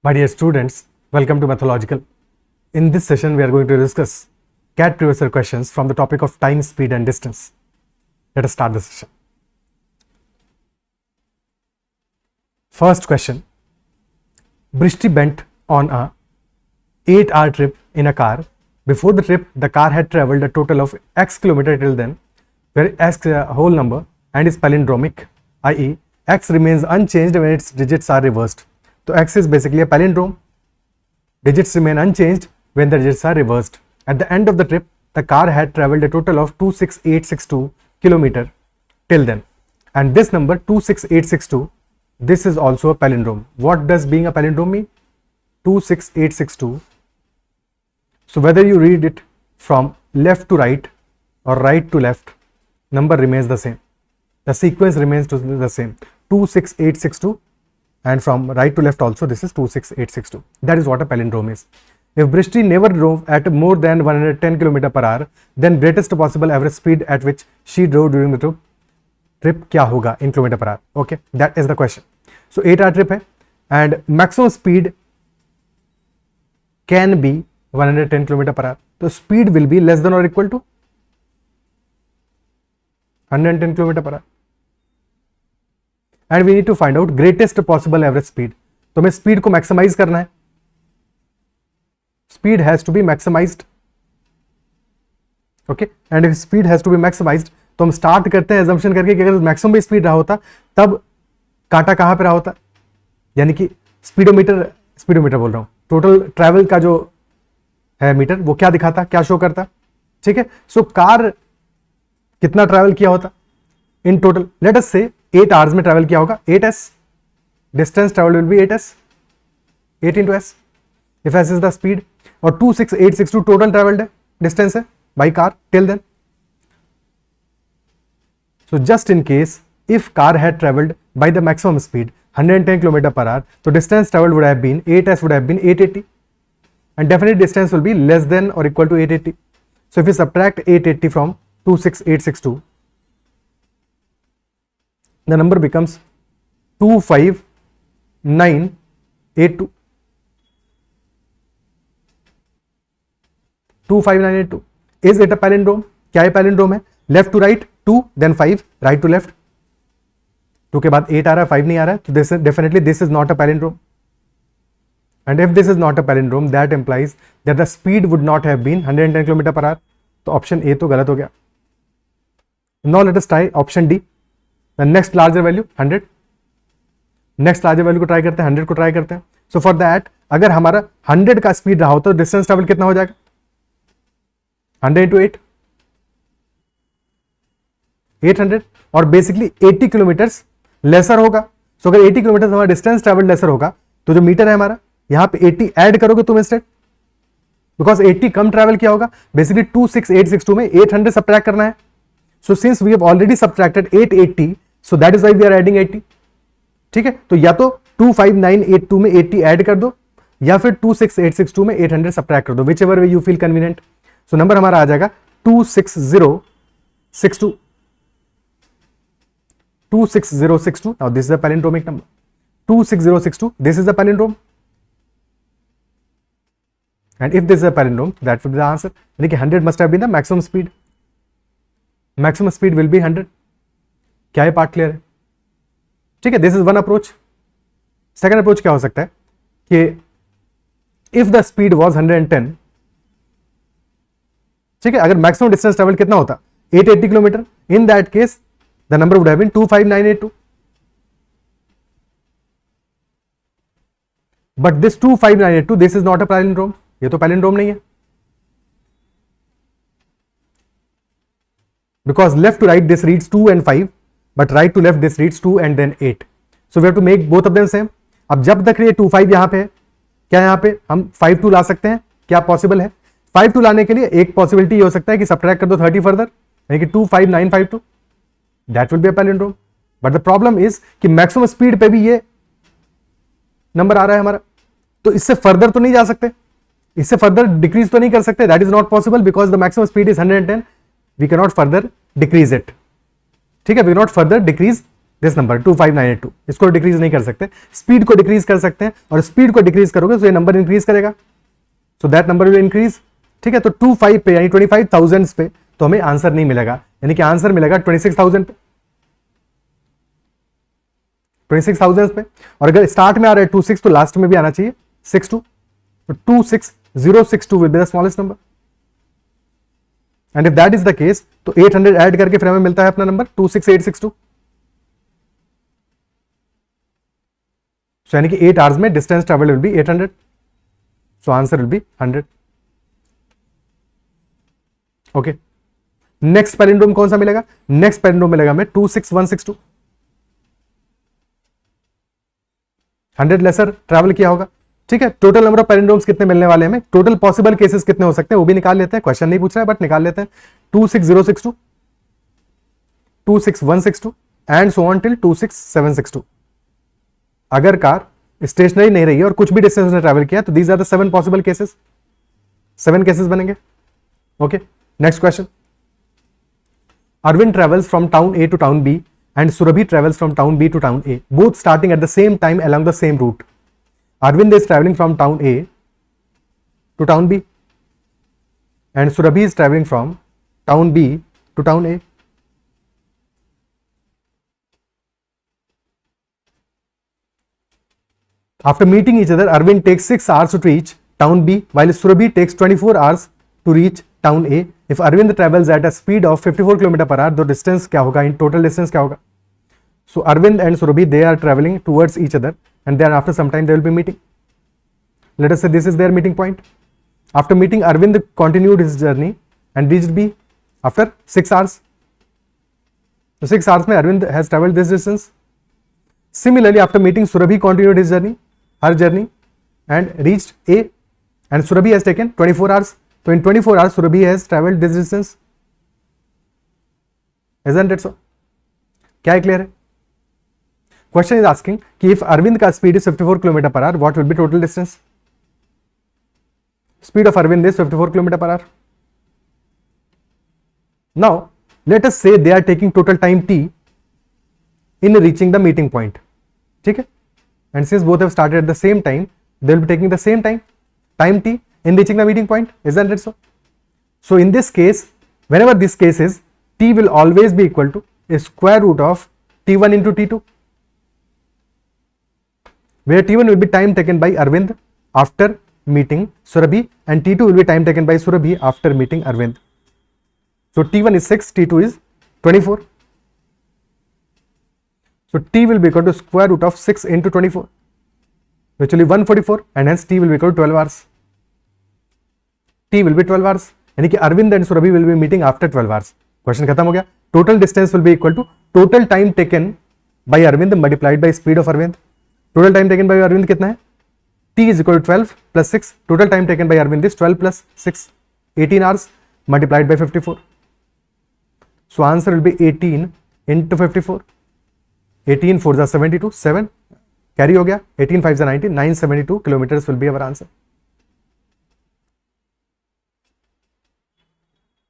My dear students, welcome to Mathological. In this session, we are going to discuss CAT previous year questions from the topic of time, speed and distance. Let us start the session. First question. Brishti went on a 8-hour trip in a car. Before the trip, the car had traveled a total of X kilometer till then, where X is a whole number and is palindromic, i.e. X remains unchanged when its digits are reversed. So X is basically a palindrome. Digits remain unchanged when the digits are reversed. At the end of the trip, the car had traveled a total of 26862 km till then. And this number 26862, this is also a palindrome. What does being a palindrome mean? 26862. So whether you read it from left to right or right to left, number remains the same. The sequence remains the same. 26862. And from right to left also, this is 26862. That is what a palindrome is. If Brishti never drove at more than 110 km per hour, then greatest possible average speed at which she drove during the trip क्या होगा in km per hour? Okay, that is the question. So 8-hour trip है and maximum speed can be 110 km per hour. So speed will be less than or equal to 110 km per hour. And we need to find out greatest possible average speed. तो हमें speed को maximise करना है. Speed has to be maximized. Okay, and if speed has to be maximized, तो हम start करते हैं assumption करके कि अगर मैक्सिमम भी स्पीड रहा होता तब कांटा कहां पे रहा होता, यानी कि स्पीडोमीटर बोल रहा हूं, टोटल ट्रैवल का जो है मीटर वो क्या दिखाता, क्या शो करता. ठीक है, सो कार कितना ट्रैवल किया होता इन टोटल. लेट अस से 8 आवर्स में ट्रैवल किया होगा 8s. Distance travel will B 8s, 8 into s if s is the speed. और 26862 टोटल ट्रैवल्ड डिस्टेंस है by car till then. So just in case if car had travelled by the maximum speed 110 km per hour, तो distance travelled would have been 8s would have been 880 and definite distance will be less than or equal to 880. So if we subtract 880 from 26862, the number becomes 25982. 25982. Is it a palindrome? क्या है palindrome है? Left to right 2, then 5, right to left. 2 के बाद 8 आ रहा है, 5 नहीं आ रहा है, तो this is definitely this is not a palindrome. And if this is not a palindrome, that implies that the speed would not have been 110 km per hour. तो option A तो गलत हो गया. Now let us try option D. The next larger value 100. Next larger value को try करते हैं, 100 को try करते हैं. सो फॉर दैट अगर हमारा 100 का स्पीड रहा हो तो डिस्टेंस ट्रैवल कितना हो जाएगा? 100 into 8, 800. और बेसिकली 80 किलोमीटर्स लेसर होगा. सो अगर 80 किलोमीटर हमारा डिस्टेंस ट्रैवल लेसर होगा तो जो मीटर है हमारा यहां पे 80 ऐड करोगे तुम इंस्टेड, बिकॉज 80 कम ट्रैवल किया होगा. बेसिकली 26862 में 800 सब्ट्रैक्ट करना है. So since we have already subtracted 880, so that is why we are adding 80. ठीक है, तो या तो 25982 में 80 ऐड कर दो या फिर 26862 में 800 सब्ट्रैक्ट कर दो, whichever way you feel convenient. So number हमारा आ जाएगा 26062. 26062. Now this is a palindromic number. 26062, this is a palindrome. And if this is a palindrome, that will be the answer. यानी कि 100 must have been the maximum speed. Maximum speed will be 100. क्या ये part clear है? ठीक है, this is one approach. Second approach क्या हो सकता है कि इफ द स्पीड वाज 110, ठीक है, अगर मैक्सिमम डिस्टेंस ट्रैवल कितना होता 880 kilometre, in that case the number would have been 25982. But this 25982, this is not a palindrome. ये तो पैलिंड्रोम नहीं है, because left to right this reads 2 and 5, but right to left this reads 2 and then 8. So we have to make both of them same. अब जब तक ये 25 यहां पे है, क्या यहां पे हम 52 ला सकते हैं? क्या पॉसिबल है? 52 लाने के लिए एक पॉसिबिलिटी ये हो सकता है कि सब्ट्रैक्ट कर दो 30 फर्दर, यानी कि 25952. That will be a palindrome. But the problem is कि मैक्सिमम स्पीड पे भी ये नंबर आ रहा है हमारा, तो इससे फर्दर तो नहीं जा सकते, इससे फर्दर डिक्रीज तो नहीं कर सकते. That is not possible because the maximum speed is 110. We can not further decrease it. ठीक है, we not further decrease this number 25982, इसको डिक्रीज नहीं कर सकते, स्पीड को डिक्रीज कर सकते हैं, और स्पीड को डिक्रीज करोगे तो ये नंबर इंक्रीज करेगा, so that number will increase. ठीक है, तो 25 पे यानी 25,000 पे तो हमें आंसर नहीं मिलेगा, यानी कि आंसर मिलेगा 26,000 पे, 26,000 पे। और अगर स्टार्ट में आ रहा है 26 तो लास्ट में भी आना चाहिए 62, तो 26062 will be the smallest number. And if that is the case तो 800 ऐड करके फिर हमें मिलता है अपना नंबर 26862। सो यानी कि 8 आवर्स में distance travel will B 800, so answer will be 100। Okay, next palindrome कौन सा मिलेगा? नेक्स्ट पैलिंड्रोम मिलेगा हमें 26162। 100 लेसर ट्रैवल किया होगा। ठीक है, टोटल नंबर ऑफ पैलिंड्रोम्स कितने मिलने वाले हैं हमें, टोटल पॉसिबल केसेस कितने हो सकते हैं वो भी निकाल लेते हैं, क्वेश्चन नहीं पूछ रहा है बट निकाल लेते हैं। 26062, 26162 एंड सो ऑन टिल 26762। अगर कार स्टेशनरी नहीं रही है और कुछ भी डिस्टेंस ने ट्रैवल किया तो these are the 7 possible cases, 7 cases बनेंगे। Okay, next question. Arvind travels from town A to town B and Surabhi travels from town B to town A, both starting at the same time along the same route. Arvind is traveling from town A to town B and Surabhi is traveling from town B to town A. After meeting each other, Arvind takes 6 hours to reach town B while Surabhi takes 24 hours to reach town A. If Arvind travels at a speed of 54 km per hour, the distance क्या होगा, in total distance क्या होगा? So Arvind and Surabhi, they are traveling towards each other and then after some time they will be meeting. Let us say this is their meeting point. After meeting, Arvind continued his journey and reached B after 6 hours. So 6 hours में Arvind has traveled this distance. Similarly, after meeting, Surabhi continued his journey, her journey and reached A and Surabhi has taken 24 hours. So in 24 hours, Surabhi has traveled this distance. Isn't it so? क्या है, clear है? Question is asking कि if Arvind का speed is 54 kilometre per hour, what will be total distance? Speed of Arvind is 54 kilometre per hour. Now let us say they are taking total time t in reaching the meeting point. ठीक है, and since both have started at the same time, they will be taking the same time t in reaching the meeting point. Isn't it so? So in this case, whenever this case is, t will always be equal to a square root of t1 into t2, where t1 will be time taken by Arvind after meeting Surabhi and t2 will be time taken by Surabhi after meeting Arvind. So t1 is 6, t2 is 24. So t will be equal to square root of 6 into 24, which will be 144, and hence t will be equal to 12 hours. T will be 12 hours, यानी कि Arvind and Surabhi will be meeting after 12 hours. Question खत्म हो गया. Total distance will be equal to total time taken by Arvind multiplied by speed of Arvind. Total time taken by Arvind कितना है? T is equal to 12 plus 6. Total time taken by Arvind is 12 plus 6, 18 hours multiplied by 54. So answer will be 18 into 54. 18 4 is 72, 7 carry हो गया. 18 5 is 19, 972 kilometers will be our answer.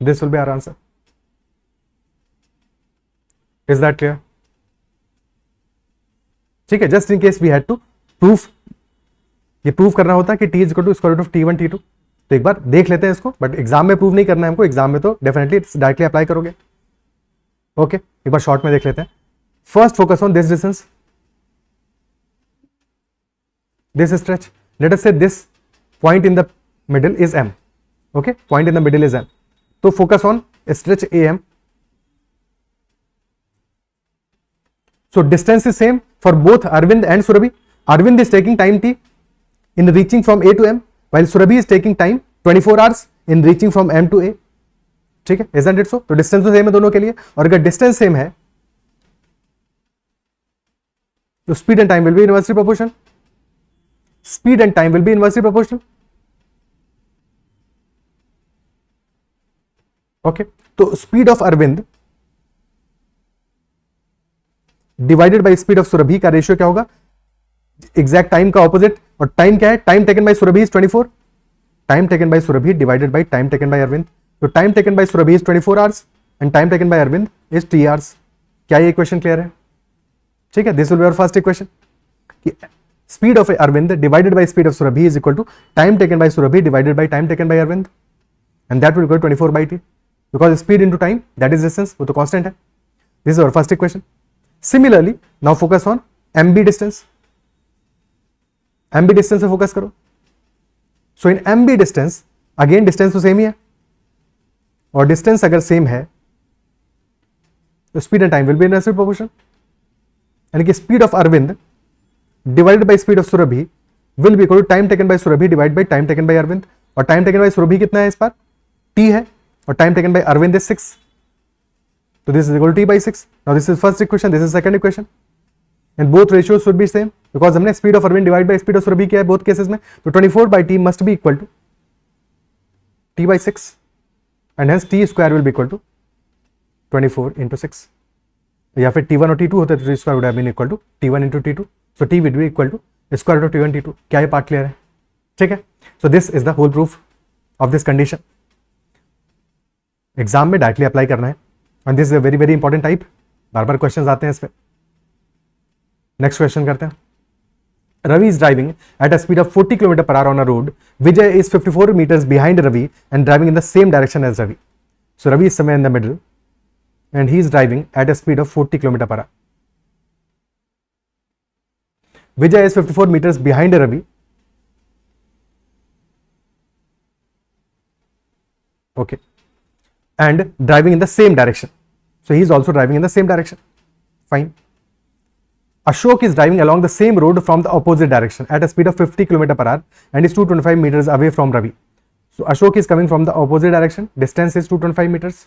This will be our answer. Is that clear? ठीक है, just in case we had to proof, ये proof करना होता है कि t is equal to square root of t1 t2, तो एक बार देख लेते हैं इसको, बट एग्जाम में प्रूव नहीं करना है हमको. एग्जाम में तो डेफिनेटली डायरेक्टली अप्लाई करोगे. ओके, एक बार शॉर्ट में देख लेते हैं. First focus on this distance, this stretch. Let us say this point in the middle is m. Okay, point in the middle is m. तो focus on stretch am. So distance is same for both Arvind and Surabhi. Arvind is taking time t in reaching from A to M, while Surabhi is taking time 24 hours in reaching from M to A. ठीक है, isn't it so? तो distance तो same है दोनों के लिए, और अगर distance same है तो speed and time will be inversely proportional. Speed and time will be inversely proportional. Okay, तो speed of Arvind divided by speed of Surabhi का रेशियो क्या होगा? एग्जैक्ट टाइम का ऑपोजिट. और टाइम क्या है? Time taken by Surabhi is 24. Time taken by Surabhi divided by time taken by Arvind. तो time taken by Surabhi is 24 hours and time taken by Arvind is 3 hours. क्या ये क्वेश्चन क्लियर है? ठीक है, this will be our first equation कि speed of Arvind divided by speed of Surabhi is equal to time taken by Surabhi divided by time taken by Arvind, and that will equal 24/t because speed into time that is distance, वो तो constant है. This is our first equation. Similarly now focus on MB distance. MB distance पे focus करो. So in MB distance again distance तो same ही है, और distance अगर सेम है तो speed and time will be in reciprocal proportion. यानी कि speed of Arvind divided by speed of Surabhi will be equal to time taken by Surabhi divide by time taken by Arvind. और टाइम टेकन बाय सुरभि कितना है इस बार, t है, और time taken by Arvind is 6. तो this is equal to t by 6. Now this is first equation, this is second equation, and both ratios should be same because हमने speed of Arvind divide by speed of Surabhi किया है both cases में. तो 24/t must be equal to t by 6, and hence t square will be equal to 24 into 6. या फिर t1 और t2 होते तो t square would have been equal to t1 into t2. So t will be equal to square root of t1 t2. क्या ये part clear है? ठीक है. So this is the whole proof of this condition. Exam में directly apply करना है, and this is a very very important type. बार बार क्वेश्चंस आते हैं इस पे. नेक्स्ट क्वेश्चन करते हैं. Ravi is driving at a speed of 40 km per hour on a road. Vijay is 54 meters behind Ravi and driving in the same direction as Ravi. So Ravi is somewhere in the middle and he is driving at a speed of 40 km per hour. Vijay is 54 meters behind Ravi. Okay. And driving in the same direction. So he is also driving in the same direction. Fine. Ashok is driving along the same road from the opposite direction at a speed of 50 km per hour and is 225 meters away from Ravi. So Ashok is coming from the opposite direction. Distance is 225 meters.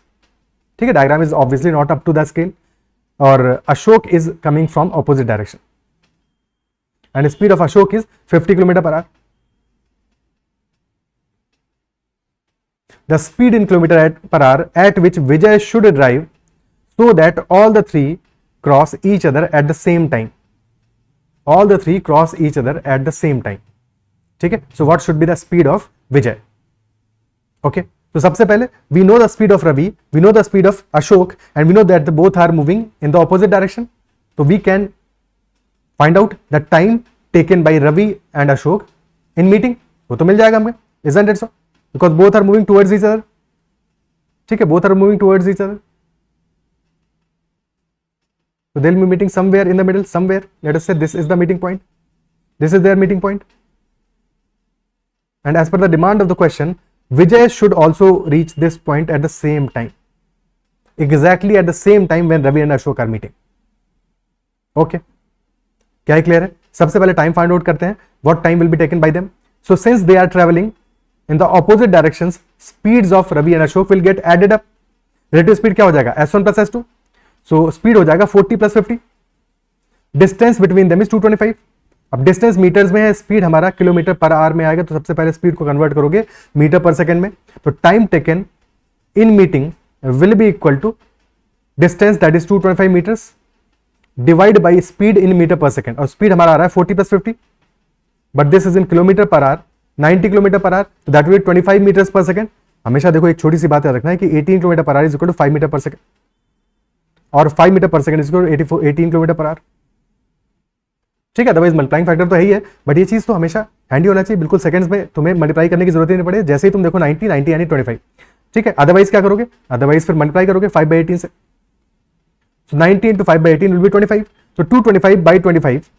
ठीक है, diagram is obviously not up to the scale. और Ashok is coming from opposite direction. And the speed of Ashok is 50 km per hour. The speed in km per hour at which Vijay should drive so that all the three cross each other at the same time. All the three cross each other at the same time. ठीक है. So what should be the speed of Vijay? Okay. So सबसे पहले we know the speed of Ravi, we know the speed of Ashok, and we know that the both are moving in the opposite direction. So we can find out the time taken by Ravi and Ashok in meeting. वो तो मिल जाएगा हमें, isn't it so? Because both are moving towards each other. ठीक है, both are moving towards each other. So they'll be meeting somewhere in the middle, somewhere. Let us say this is the meeting point. This is their meeting point. And as per the demand of the question, Vijay should also reach this point at the same time. Exactly at the same time when Ravi and Ashok are meeting. Okay. क्या clear है? सबसे पहले time find out करते हैं. What time will be taken by them? So since they are traveling in the opposite directions, speeds of Ravi and Ashok will get added up. Relative speed क्या हो जाएगा? S1 plus S2. So speed हो जाएगा 40 + 50. Distance between them is 225. अब distance metres में है, speed हमारा kilometre per our में आएगा, तो सबसे पहले स्पीड को कन्वर्ट करोगे मीटर पर सेकंड में. तो time taken in meeting will be equal to distance that is 225 meters divide by speed in meter per second. और स्पीड हमारा आ रहा है 40 + 50, but this is in kilometer per hour, 90 kilometer per hour, तो that will 25 meters per second. हमेशा देखो एक छोटी सी बात याद रखना है कि 18 kilometre per hour is equal to 5 metre per second, और 5 मीटर पर सेकंड इसको 18 किलोमीटर पर आवर. ठीक है, अदरवाइज मल्टीप्लाइंग फैक्टर तो है ही है, बट ये चीज तो हमेशा हैंडी होना चाहिए. बिल्कुल सेकंड्स में तुम्हें मल्टीप्लाई करने की जरूरत ही नहीं पड़े. जैसे ही तुम देखो 90 यानी 25. ठीक है, अदरवाइज क्या करोगे? अदरवाइज फिर मल्टीप्लाई करोगे 5/18 से. So 90 into 5/18 will be 25. So 225/25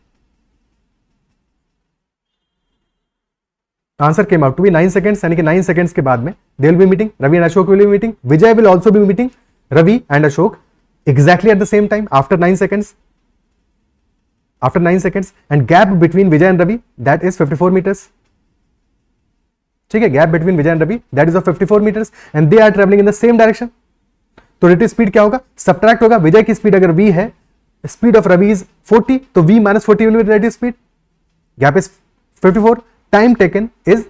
answer came out to be 9 seconds. यानी कि 9 सेकंड्स के बाद में they will be meeting. Ravi and Ashok will be meeting. Vijay will also be meeting Ravi and Ashok exactly at the same time after 9 seconds. After 9 seconds, and gap between Vijay and Ravi that is 54 meters. ठीक है, gap between Vijay and Ravi that is of 54 meters, and they are traveling in the same direction. तो relative speed क्या होगा? Subtract होगा. विजय की speed अगर v है, speed of Ravi is 40, तो v minus 40 will be relative speed. Gap is 54. Time taken is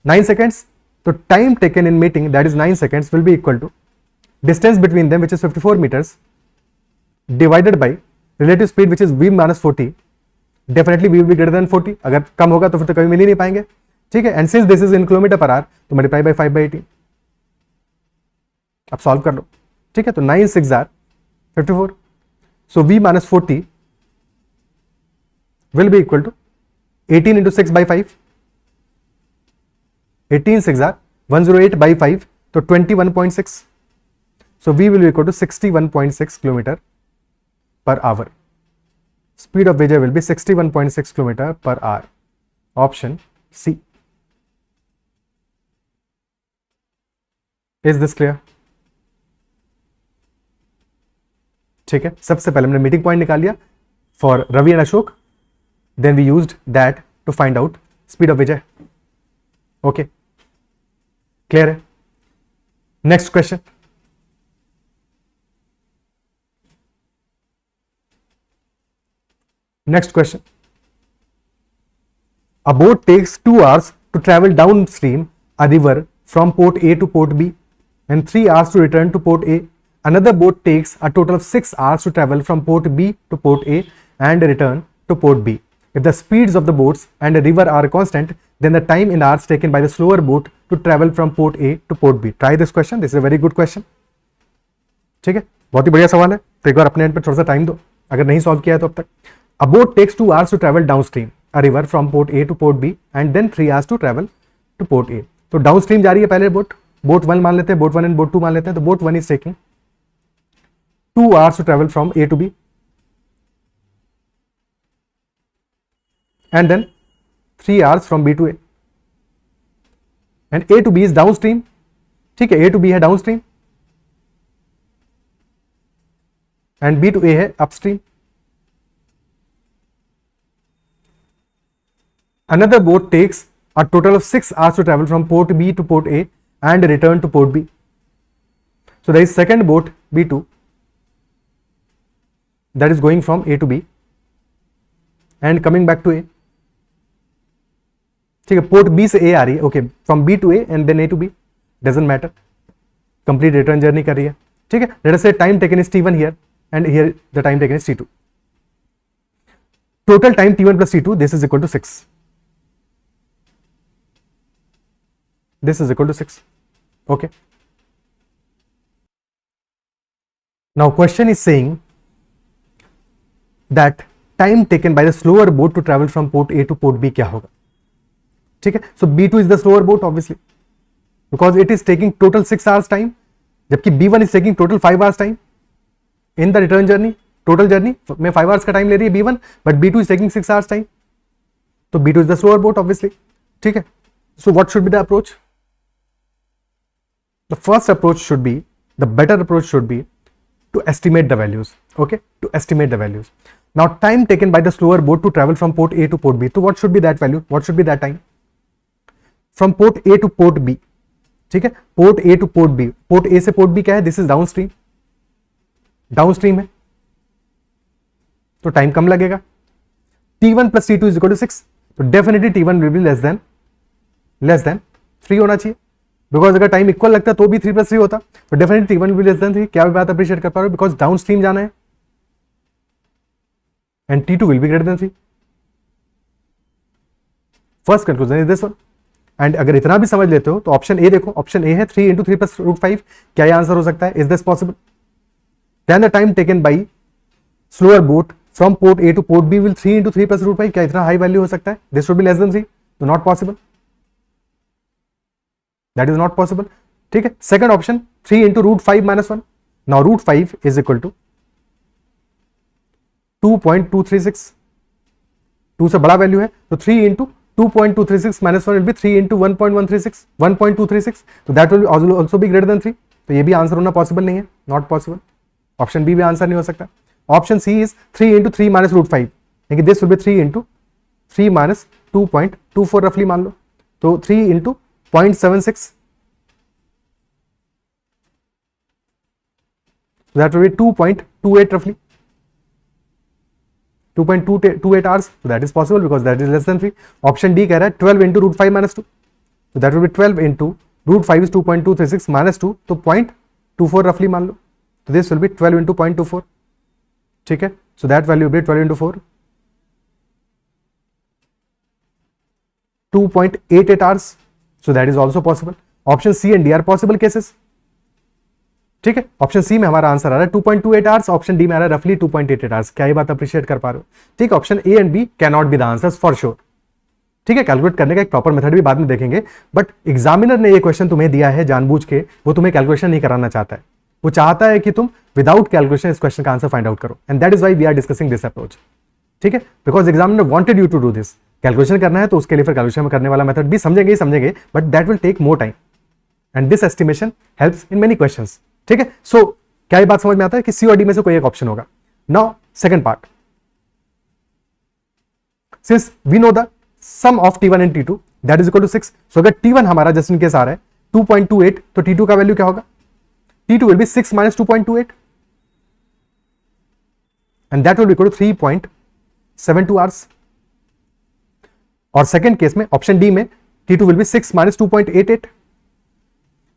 9 seconds. तो time taken in meeting that is 9 seconds will be equal to distance between them which is 54 meters divided by relative speed which is v minus 40. Definitely v will be greater than 40. अगर कम होगा तो फिर तो कभी मिल ही नहीं पाएंगे. ठीक है, and since this is in kilometer per hour तो मल्टीप्लाई बाय 5/18. अब सॉल्व कर लो. ठीक है, तो 9 6 are 54. So v minus 40 will be equal to 18 into 6 by 5. 18 6 are 108 by 5, so 21.6. So V will be equal to 61.6 km per hour. Speed of Vijay will be 61.6 km per hour. Option C. Is this clear? ठीक है, सबसे पहले हमने meeting point निकाल लिया for Ravi and Ashok, then we used that to find out speed of Vijay. Okay, clear है? Next question. Next question. A boat takes 2 hours to travel downstream a river from port A to port B and 3 hours to return to port A. Another boat takes a total of 6 hours to travel from port B to port A and return to port B. If the speeds of the boats and the river are constant, then the time in hours taken by the slower boat to travel from port A to port B. Try this question. This is a very good question. ठीक है, बहुत ही बढ़िया सवाल है. तो एक बार अपने and पे थोड़ा सा टाइम दो, अगर नहीं सॉल्व किया है तो अब तक. A boat takes 2 hours to travel downstream a river from port A to port B and then 3 hours to travel to port A. तो डाउनस्ट्रीम जा रही है पहले बोट 1 मान लेते हैं, बोट 1 एंड बोट 2 मान लेते हैं. तो boat 1 is taking 2 hours to travel from A to B and then 3 hours from B to A. And A to B is downstream. ठीक है, A to B है downstream and B to A है upstream. Another boat takes a total of 6 hours to travel from port B to port A and return to port B. So there is second boat B2 that is going from A to B and coming back to A. ठीक है, port B से A आ रही है. Okay, from B to A and then A to B, doesn't matter. Complete return journey कर रही है. ठीक है, लेट अस से time taken is T1 here and here the time taken is T2. Total time T1 plus T2, this is equal to 6. This is equal to 6. Okay. Now question is saying that time taken by the slower boat to travel from port A to port B क्या होगा. ठीक है, so B2 is the slower boat obviously because it is taking total 6 hours time, जबकि B1 is taking total 5 hours time in the return journey. Total journey में 5 hours का time ले रही है B1, but B2 is taking 6 hours time. तो B2 is the slower boat obviously. ठीक है, so what should be the approach? The first approach should be, the better approach should be to estimate the values. Okay, to estimate the values. Now time taken by the slower boat to travel from port A to port B. So what should be that value? What should be that time? From port A to port B. ठीक है, port A to port B. Port A से port B क्या है? This is downstream. Downstream है, तो time कम लगेगा. T1 plus T2 is equal to 6. तो definitely T1 will be less than 3 होना चाहिए. बिकॉज अगर टाइम इक्वल लगता तो भी 3 plus 3 होता, तो definitely T1 will be less than 3. क्या बात अप्रिशिएट कर पा रहे हो? बिकॉज डाउन स्ट्रीम जाना है and T2 will be greater than 3. First conclusion is this one. And अगर इतना भी समझ लेते हो तो ऑप्शन ए देखो, ऑप्शन ए है 3 into 3 plus root 5. क्या ये आंसर हो सकता है? Is this possible? Then the time taken by slower boat from port A to port B will 3 into 3 plus root 5. क्या इतना हाई वैल्यू हो सकता है? This should be less than 3. तो not possible, that is not possible. ठीक है, second option 3 into root 5 minus 1. Now root 5 is equal to 2.236. 2 से बड़ा वैल्यू है तो 3 into 2.236 minus 1 will be 3 into 1.236. तो that will also be greater than 3. तो ये भी आंसर होना पॉसिबल नहीं है, नॉट पॉसिबल. ऑप्शन बी भी आंसर नहीं हो सकता. Option C is 3 into 3 minus root 5. लेकिन this will be 3 into 3 minus 2.24 रफली मान लो, तो 3 into 0.76. So that will be 2.28 roughly. 2.28 hours. So that is possible because that is less than 3. Option D कह रहा है 12 into root 5 minus 2. So that will be 12 into root 5 is 2.236 minus 2, तो 0.24 roughly मान लो. So this will be 12 into 0.24. ठीक है, so that value will be 12 into 4. 2.88 hours. So that is also possible. Option C and D are possible cases. ठीक है, option C में हमारा answer आ रहा है 2.28 आवर्स, ऑप्शन डी में आ रहा है रफली 2.88 आवर्स। क्या ये बात अप्रिशिएट कर पा रहे हो? ठीक है, option A and B can not be the answers for sure. ठीक है, कैलकुलेट करने का एक प्रॉपर मेथड भी बाद में देखेंगे, बट एग्जामिनर ने ये क्वेश्चन तुम्हें दिया है जानबूझ के, वो तुम्हें कैलकुलेशन नहीं कराना चाहता है, वो चाहता है कि तुम विदाउट कैलकुलेशन इस क्वेश्चन का आंसर फाइंड आउट करो, and that is why we are discussing this approach. ठीक है, because examiner wanted you to do this. Calculation करना है तो उसके लिए फिर कैलकुलेशन करने वाला मेथड भी समझेंगे ही समझेंगे, but that will take more time and this estimation helps in many questions. ठीक है, सो क्या ये बात समझ में आता है कि सी और डी में से कोई एक ऑप्शन होगा। Now second part, since we know the sum of T1 and T2 that is equal to 6, so अगर T1 हमारा जस्ट इन केस आ रहा है 2.28, तो T2 का वैल्यू क्या होगा? T2 will be 6 minus 2.28 and that will be equal to 3.72 hours. और second case में ऑप्शन डी में T2 will be 6 minus 2.88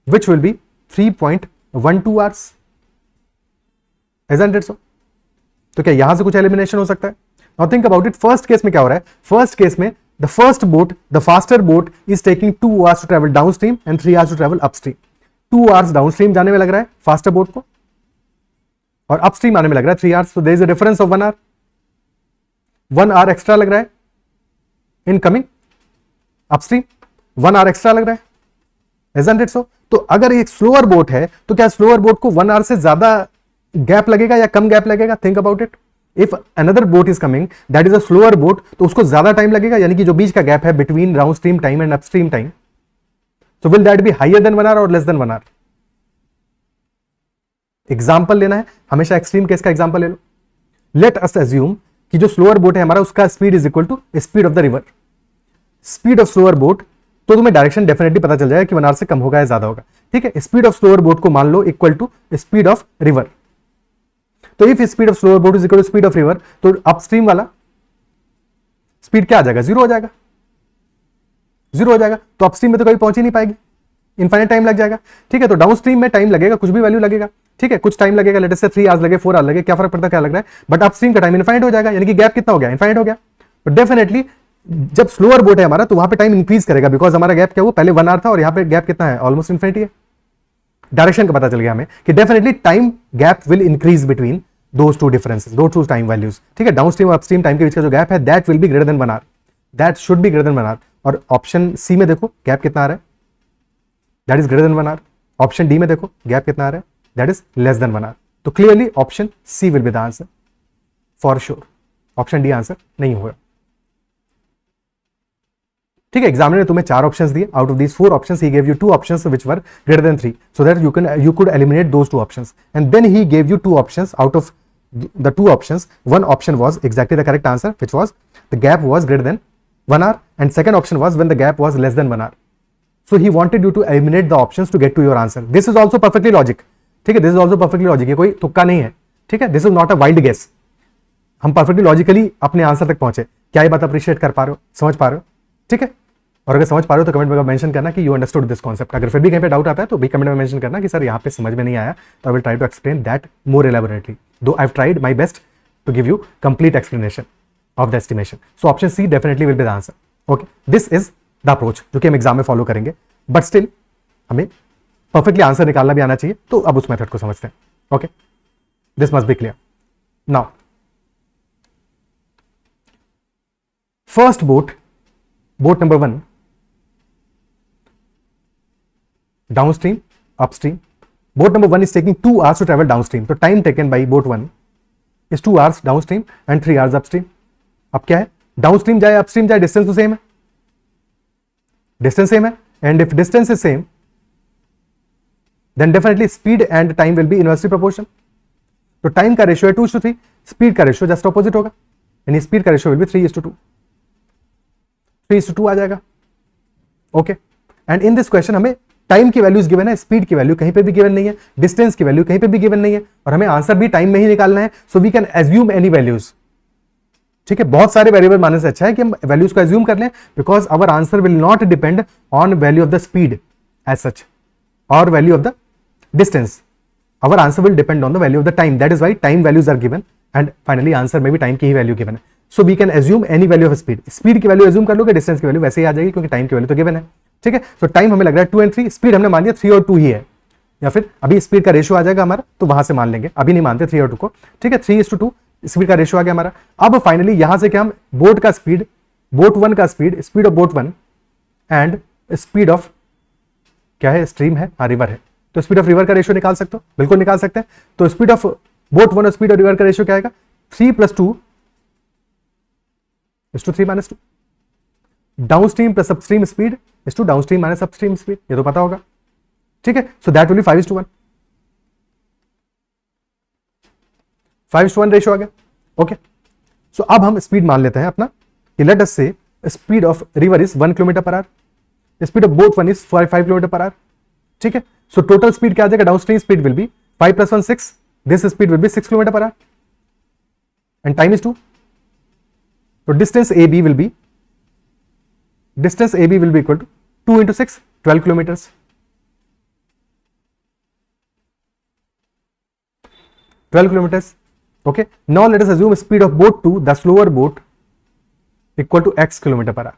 which will be 3.12 hours. Isn't it so? तो क्या यहां से कुछ एलिमिनेशन हो सकता है? Now think about it. First case में क्या हो रहा है? फर्स्ट केस में the first boat, the faster boat is taking 2 hours to travel downstream and 3 hours to travel upstream. 2 hours downstream जाने में लग रहा है फास्टर बोट को, और अपस्ट्रीम आने में लग रहा है 3 hours. So there is a difference of 1 hour. 1 hour extra लग रहा है in coming upstream, 1 hour extra लग रहा है. Isn't it so? तो अगर एक स्लोअर बोट है तो क्या स्लोअर बोट को 1 hour से ज्यादा गैप लगेगा या कम गैप लगेगा? Think about it. If another boat is coming that is a slower boat, तो उसको ज्यादा टाइम लगेगा, यानी कि जो बीच का गैप है between downstream time and upstream time, so will that be higher than 1 hour or less than 1 hour? Example लेना है, हमेशा एक्सट्रीम केस का एग्जाम्पल ले लो. लेट अस अज्यूम कि जो स्लोअर बोट है हमारा उसका speed is equal to speed of the river. Speed of slower boat, तो तुम्हें डायरेक्शन डेफिनेटली पता चल जाएगा कि 1 hour से कम होगा या ज्यादा होगा. ठीक है, स्पीड ऑफ स्लोअर बोट को मान लो equal to speed of river. तो if speed of slower boat is equal to speed of river, तो अपस्ट्रीम वाला स्पीड क्या आ जाएगा? जीरो हो जाएगा. जीरो हो जाएगा तो अपस्ट्रीम में तो कभी पहुंच ही नहीं पाएगी, इनफाइनाइट टाइम लग जाएगा. ठीक है, तो डाउनस्ट्रीम में टाइम लगेगा, कुछ भी वैल्यू लगेगा. ठीक है, कुछ टाइम लगेगा, लेट अस से 3 hours लगे, 4 hours लगे, क्या फर्क पड़ता है क्या लग रहा है, बट अपस्ट्रीम का टाइम इनफाइनाइट हो जाएगा, यानी कि गैप कितना हो गया? इनफाइनाइट हो गया. तो डेफिनेटली जब स्लोअर बोट है हमारा तो वहां पे टाइम इंक्रीज करेगा, बिकॉज हमारा गैप क्या, वो पहले 1 hour था और यहाँ पे गैप कितना है? ऑलमोस्ट इनफिनिटी है. डायरेक्शन का पता चल गया हमें कि definitely time gap will increase between those two differences, दो टू टाइम वैल्यूज. ठीक है, डाउनस्ट्रीम और अपस्ट्रीम टाइम के बीच का जो गैप है that will be greater than 1 hour. That should be greater than 1 hour. और ऑप्शन सी में देखो गैप कितना आ रहा है? That is greater than 1 hour. Option D में देखो गैप कितना आ रहा है? That is less than 1 hour. तो clearly option C will be the answer for sure. Option D answer नहीं होगा. ठीक है, एग्जामिनर ने तुम्हें 4 ऑप्शंस दिए. Out of these 4 options he gave you 2 options which were greater than 3, so that you could eliminate those 2 options, and then he gave you 2 options. Out of the 2 options, one option was exactly the correct answer, which was the gap was greater than 1 hour, and second option was when the gap was less than 1 hour. So he wanted you to eliminate the options to get to your answer. This is also perfectly logic. ठीक है, this is also perfectly logic. ये कोई तुक्का नहीं है. ठीक है, this is not a wild guess. हम perfectly logically अपने आंसर तक पहुंचे. क्या ये बात अप्रिशिएट कर पा रहे हो, समझ पा रहे हो? ठीक है, और अगर समझ पा रहे हो तो कमेंट में मेंशन करना कि यू अंडरस्टूड दिस कॉन्सेप्ट. अगर फिर भी कहीं पे डाउट आता है तो भी कमेंट में मेंशन करना कि सर यहाँ पे समझ में नहीं आया, तो I will try to explain that more elaborately, though I have tried my best to give you complete explanation of the estimation. So option C definitely will be the answer. Okay, this is the approach जो कि हम exam में follow करेंगे, but still हमें perfectly answer निकालना भी आना चाहिए, तो अब उस मेथड को समझते हैं. Okay, this must be clear. Now first boat number 1, downstream, upstream. Boat number 1 is taking 2 hours to travel downstream. So time taken by boat 1 is 2 hours downstream and 3 hours upstream. अब क्या है, downstream जाए upstream जाए, distance तो same है. Distance same है, and if distance is same then definitely speed and time will be inversely proportion. तो time का रेशियो है 2:3, स्पीड का रेशियो जस्ट ऑपोजिट होगा, यानी स्पीड का रेशियो विल बी 3:2. 3:2 आ जाएगा. Okay, and in this question हमें टाइम की वैल्यूज गिवन है, स्पीड की वैल्यू कहीं पे भी गिवन नहीं है, डिस्टेंस की वैल्यू कहीं पे भी गिवन नहीं है, और हमें आंसर भी टाइम में ही निकालना है. So we can assume any values. ठीक है, बहुत सारे वेरिएबल मानने से अच्छा है कि हम वैल्यूज को एज्यूम कर लें, because our answer will not depend on value of the speed as such और value of the distance. Our answer will depend on the value of the time. That is why time values are given, and finally answer में भी time की ही value given है. So we can assume any value of speed. Speed की value assume कर लोगे, distance की value वैसे ही आ जाएगी क्योंकि टाइम की वैल्यू तो गिवन है. ठीक है, तो टाइम हमें लग रहा है 2 and 3, स्पीड हमने मान लिया 3 और 2 ही है. या फिर अभी स्पीड का रेशियो आ जाएगा हमारा, तो वहां से मान लेंगे, अभी नहीं मानते 3 और 2 को, ठीक है। 3:2 स्पीड का रेशियो आ गया हमारा। अब फाइनली यहां से क्या हम बोट का स्पीड, बोट 1 का speed, speed of boat 1 and speed of क्या है, स्ट्रीम है, हाँ रिवर है, तो स्पीड ऑफ रिवर का रेशियो निकाल सकते हो, बिल्कुल निकाल सकते हैं। तो स्पीड ऑफ बोट 1 और स्पीड ऑफ रिवर का रेशियो क्या आएगा, 3 + 2 = 3 - 2। Downstream plus upstream speed = downstream minus upstream speed, ये तो पता होगा, ठीक है। So that will be 5:1, 5:1 ratio आ गया, ओके। सो अब हम स्पीड मान लेते हैं अपना, लेट अस से speed of river is 1 km/h, speed of boat 1 is 5 km/h, ठीक है। सो टोटल स्पीड क्या आ जाएगा, downstream speed will B 5 + 1 6, this speed will B 6 km/h and time is 2। तो distance AB will be equal to 2 × 6, 12 kilometers. 12 kilometers. Okay. Now let us assume speed of boat 2, the slower boat, equal to x km/h.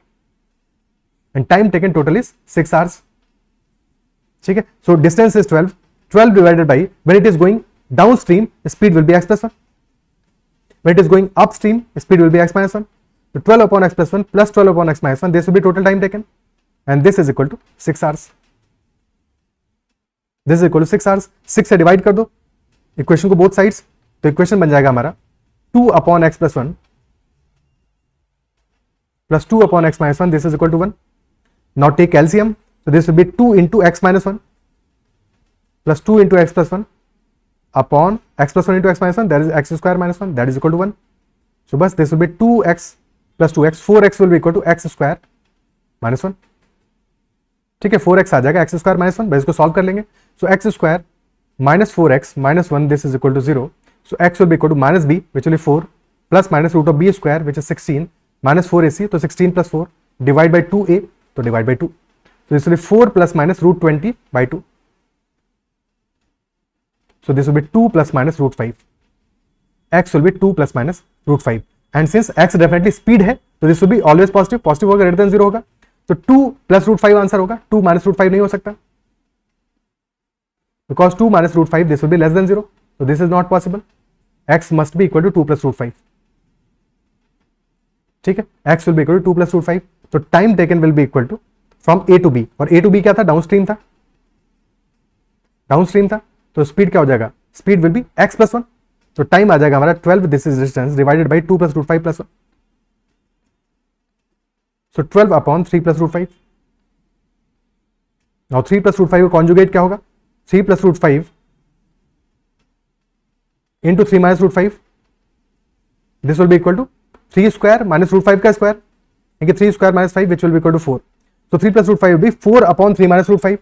And time taken total is 6 hours. ठीक है. So distance is 12. 12 divided by, when it is going downstream, speed will be x + 1. When it is going upstream, speed will be x - 1. So 12 upon x + 1 plus 12 upon x - 1, this will be total time taken, and this is equal to 6 hours. This is equal to 6 hours. 6 से divide कर दो equation को both sides, तो equation बन जाएगा हमारा 2 upon x + 1 plus 2 upon x - 1, this is equal to 1. Now take LCM, so this will be 2 × x - 1 plus 2 × x + 1 upon x + 1 × x - 1, that is x² - 1, that is equal to 1. So bus this will be 2x plus 2x, 4x will be equal to x² - 1. ठीक है, 4x आ जाएगा, x² - 1, बस इसको solve कर लेंगे। सो x² - 4x - 1, this is equal to 0. So x will be equal to -b, which will be 4, plus minus root of b square, which is 16, minus 4ac, तो 16 plus 4, divide by 2a, तो divide by 2. So this will be 4 plus minus root 20 by 2. So this will be 2 plus minus root 5. X will be 2 plus minus root 5. And since x definitely speed है, तो this will be always positive. Positive होगा, greater than 0 होगा, तो 2 plus root 5 answer होगा. 2 minus root 5 नहीं हो सकता, because 2 minus root 5, this will be less than 0. So this is not possible. X must be equal to 2 plus root 5. ठीक है, x will be equal to 2 plus root 5. तो time taken will be equal to from A to B, और A to B क्या था, downstream था, downstream था, तो speed क्या हो जाएगा, speed will B x plus 1. तो टाइम आ जाएगा हमारा 12, this is distance, divided by 2 plus root 5 plus 1. So 12 upon 3 plus root 5. Now 3 plus root 5 का कॉन्जुगेट क्या होगा, 3 plus root 5 into 3 minus root 5. This will be equal to 3 square minus root 5 का square, यानी 3 square minus 5, which will be equal to 4. So 3 plus root 5 will be 4 upon 3 minus root 5.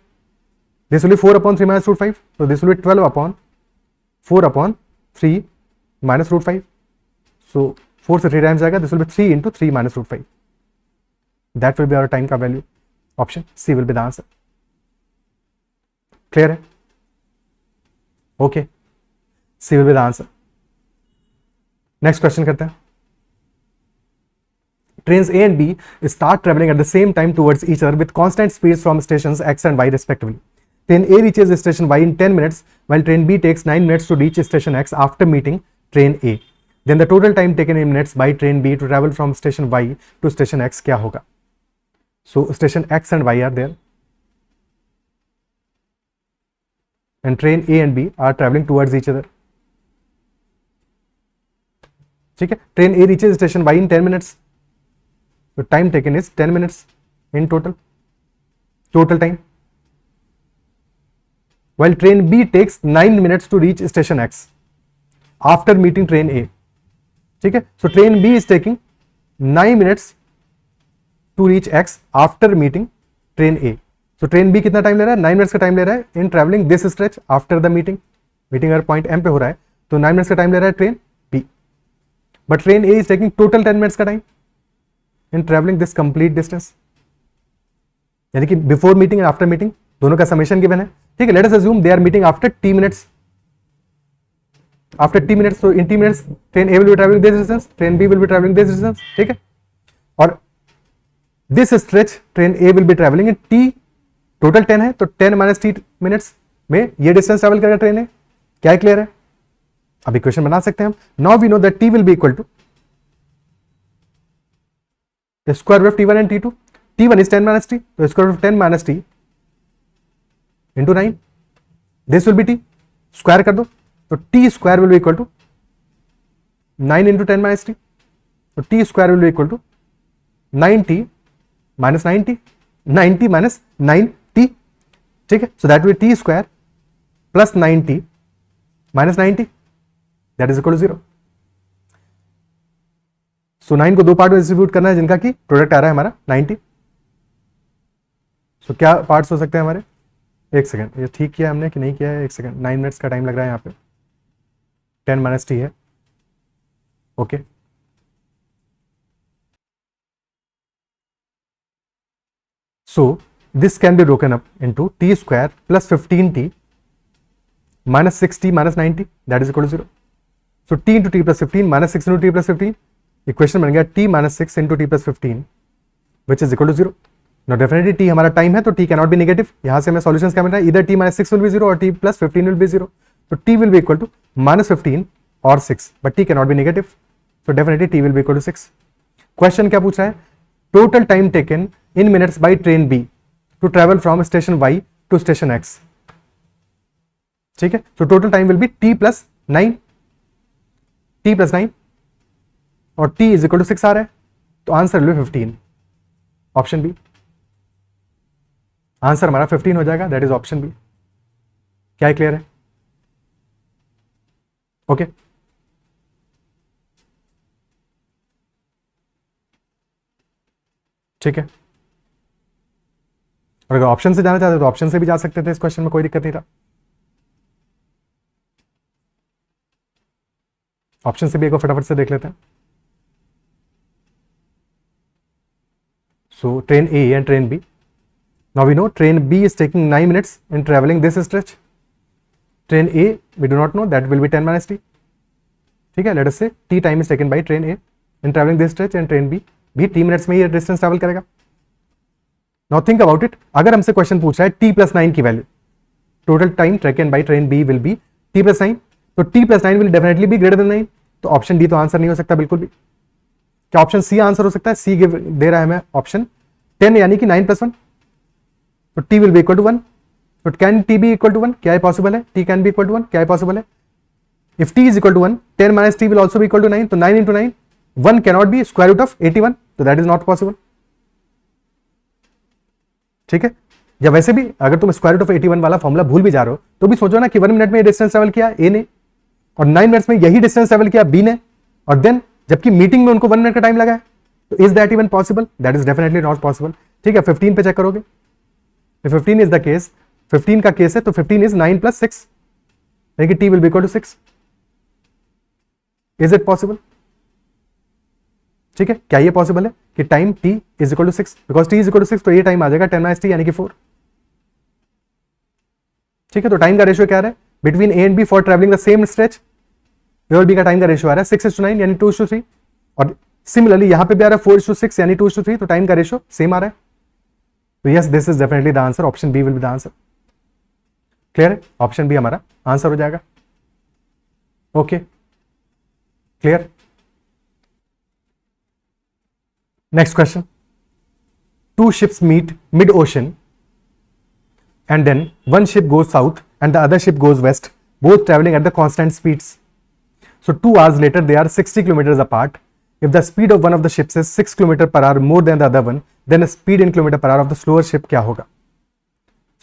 This will be 4 upon 3 minus root 5. So this will be 12 upon 4 upon 3 minus root 5. So 4 से 3 times जाएगा, this will be 3 into 3 minus root 5. That will be our time का value. Option C will be the answer. Clear है? Okay. C will be the answer. Next question करते हैं. Trains A and B start traveling at the same time towards each other with constant speeds from stations X and Y respectively. Train A reaches station Y in 10 minutes, while train B takes 9 minutes to reach station X after meeting train A. Then the total time taken in minutes by train B to travel from station Y to station X क्या होगा? So station X and Y are there, and train A and B are traveling towards each other. ठीक है, train A reaches station Y in 10 minutes. So time taken is 10 minutes in total time. While train B takes 9 minutes to reach station X after meeting train A. ठीक है, so train B is taking 9 minutes to reach X after meeting train A. So train B कितना time ले रहा है, 9 minutes का time ले रहा है in travelling this stretch after the meeting अगर पॉइंट M पे हो रहा है तो 9 मिनट्स का टाइम ले रहा है train B, but train A is taking total 10 minutes का time in travelling this complete distance, यानी कि before meeting and after meeting दोनों का समेशन गिवन है. ठीक है, let us assume they are meeting after T minutes. After T minutes, तो in T minutes train A will be travelling this distance, train B will be travelling this distance. ठीक है, और this stretch train A will be travelling in T, total 10 है तो 10 minus T minutes, में ये distance travel करेगा train ए। क्या है, क्लियर है? अब इक्वेशन बना सकते हैं हम। Now we know that T will be equal to square root of T1 and T2। T1 is 10 minus t, तो square root of 10 minus t into 9, this will be t, square कर दो तो t square will be equal to 9 into 10 minus t, तो t square will be equal to 9t minus 9t, 90 minus 9t, ठीक है। So that will t square plus 9t minus 90, that is equal to 0। So 9 को दो part में distribute करना है जिनका की प्रोडक्ट आ रहा है हमारा 90। सो क्या पार्ट्स हो सकते हैं हमारे? एक सेकंड, ये ठीक किया हमने कि नहीं किया है? एक सेकंड, 9 मिनट्स का टाइम लग रहा है यहाँ पे। 10 minus t है, okay. So this can be broken up into t square plus 15t minus 6t minus 90, that is equal to 0। So t into T plus 15 minus 6 into T plus 15, equation बन गया t minus 6 into T plus 15 which is equal to 0। No definitely t हमारा time है तो t can not be negative. यहां से हमें solutions क्या मिल रहा है? इधर t माइनस 6 विल बी 0 और t प्लस 15 विल बी 0। तो t will be equal to minus 15 और 6, but t can not be negative, so definitely t will be equal to 6। Question क्या पूछ रहा है? Total time taken in minutes by train B to travel from station y to station x, ठीक है। सो total time will be t plus 9, t plus 9 और t is equal to 6 आ रहा है, तो answer will be 15, option B. Answer हमारा 15 हो जाएगा, दैट इज ऑप्शन बी। क्या क्लियर है? ओके ठीक है। और अगर ऑप्शन से जाना चाहते तो ऑप्शन से भी जा सकते थे, इस क्वेश्चन में कोई दिक्कत नहीं था। ऑप्शन से भी एक बार फटाफट से देख लेते हैं। So train A and train B, now we know train B is taking 9 minutes in travelling this stretch. Train A we do not know, that will be 10 minus t, ठीक है। Let us say t time is taken by train A in travelling this stretch and train B भी t minutes में ही distance travel करेगा। Now think about it, अगर हमसे question पूछा है t प्लस 9 की value, total time taken by train B will be t plus 9, तो t plus 9 will definitely be greater than 9, तो ऑप्शन डी तो आंसर नहीं हो सकता बिल्कुल भी। क्या ऑप्शन सी आंसर हो सकता है? सी दे रहा है हमें ऑप्शन 10 यानी कि 9 प्लस 1, तो t will be equal to 1, तो can t be equal to 1? क्या है पॉसिबल है? t can be equal to 1, क्या है पॉसिबल है? If t is equal to 1, 10 minus t will also be equal to 9, तो 9 into 9, 1 cannot be square root of 81, तो that is not possible, ठीक है। या वैसे भी अगर तुम स्क्वायर रूट ऑफ 81 वाला फॉर्मूला भूल भी जा रहे हो तो भी सोचो ना कि 1 मिनट में ये डिस्टेंस ट्रेवल किया ए ने और 9 मिनट्स में यही डिस्टेंस ट्रेवल किया बी ने, और देन जबकि मीटिंग में उनको 1 मिनट का टाइम लगा है, तो is that even possible? That is definitely not possible, ठीक है। 15 पे चेक करोगे, 15 इज द केस, 15 का केस है तो 15 इज 9 प्लस 6, यानी कि t will be equal to 6। Is it possible? ठीक है, क्या ये पॉसिबल है कि time t is equal to 6, because t is equal to 6, तो ये टाइम आ जाएगा 10 minus t यानी कि 4, ठीक है। तो टाइम का रेशियो क्या आ रहा है between A and B for travelling the same stretch? A और बी का टाइम का रेशियो आ रहा है 6:9 यानी 2:3, और सिमिलरली यहां पे भी आ रहा है 4:6 यानी 2:3, तो टाइम का रेशियो सेम आ रहा है। तो yes, this is definitely the answer, option B will be the answer. Clear है? ऑप्शन बी हमारा आंसर हो जाएगा। Okay, clear? Next question, two ships meet mid ocean and then one ship goes south and the other ship goes west, both traveling at the constant speeds. So 2 hours later they are 60 kilometers apart. If the speed of one of the ships is 6 km per hour more than the other one, then the speed in kilometer per hour of the slower ship क्या होगा?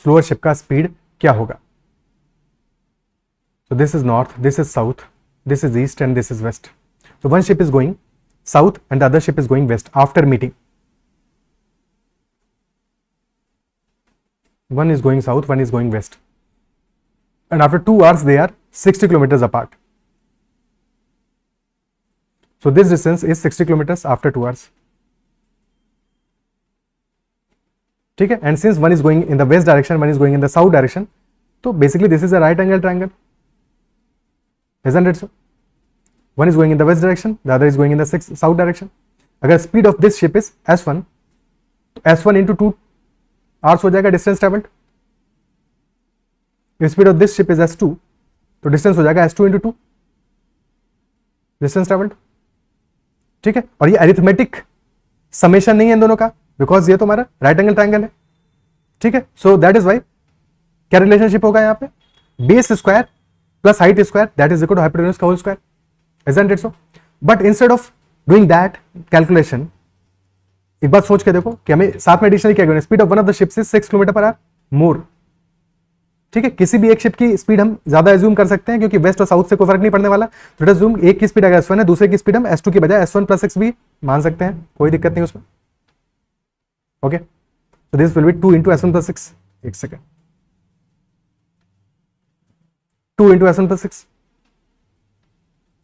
Slower ship का speed क्या होगा? So this is north, this is south, this is east and this is west. So one ship is going south and the other ship is going west after meeting. One is going south, one is going west, and after 2 hours they are 60 kilometers apart. So this distance is 60 kilometers after 2 hours. ठीक है, and since one is going in the west direction, one is going in the south direction, so basically this is a right angle triangle, isn't it so? One is going in the west direction, the other is going in the south direction. अगर speed of this ship is s1, तो s1 into 2 hours हो जाएगा distance travelled, if speed of this ship is s2 तो distance हो जाएगा s2 into 2 distance travelled. ठीक है, और ये अरिथमेटिक समेशन नहीं है इन दोनों का, बिकॉज ये तो हमारा राइट एंगल ट्राइंगल है। ठीक है, सो दैट इज वाई क्या रिलेशनशिप होगा यहाँ पे, base square plus height square that is equal to hypotenuse का whole square, isn't it so? But instead of doing that calculation, एक बात सोच के देखो कि हमें साथ में एडिशनली क्या, speed of one of the ships is 6 kilometre per hour more. ठीक है, किसी भी एक शिप की स्पीड हम ज्यादा एज्यूम कर सकते हैं क्योंकि वेस्ट और साउथ से कोई फर्क नहीं पड़ने वाला, तो एज्यूम एक की स्पीड अगर s1 है, दूसरे की स्पीड हम s2 की बजाय s1 प्लस 6 भी मान सकते हैं, कोई दिक्कत नहीं उसमें। Okay, so this will be 2 into s1 plus 6, एक second, 2 into s1 plus 6.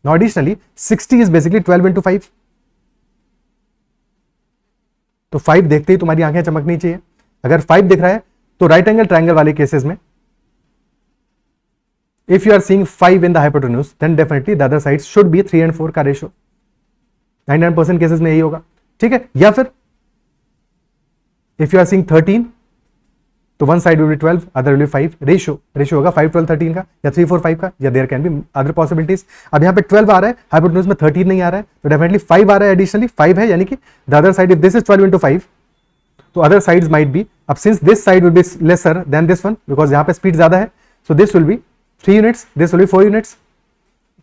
Now additionally 60 is basically 12 into 5, तो 5 देखते ही तुम्हारी आंखें चमकनी चाहिए। अगर 5 दिख रहा है तो राइट एंगल ट्रायंगल वाले केसेस में if you are seeing 5 in the hypotenuse then definitely the other sides should be 3 and 4 का रेशियो, 99% केसेस में यही होगा। ठीक है, या फिर if you are seeing 13 तो one side will be 12 other will be 5, ratio होगा 5 12 13 का या 3 4 5 का, या there can be other possibilities। अब यहाँ पे 12 आ रहा है, hypotenuse में 13 नहीं आ रहा है, तो डेफिनेटली 5 आ रहा है, एडिशनली 5 है, यानी कि the other side if this is 12 into 5 तो other sides might be, अब since this side will be lesser than this one because यहाँ पे स्पीड ज्यादा है, so this will be 3 units, this will be 4 units,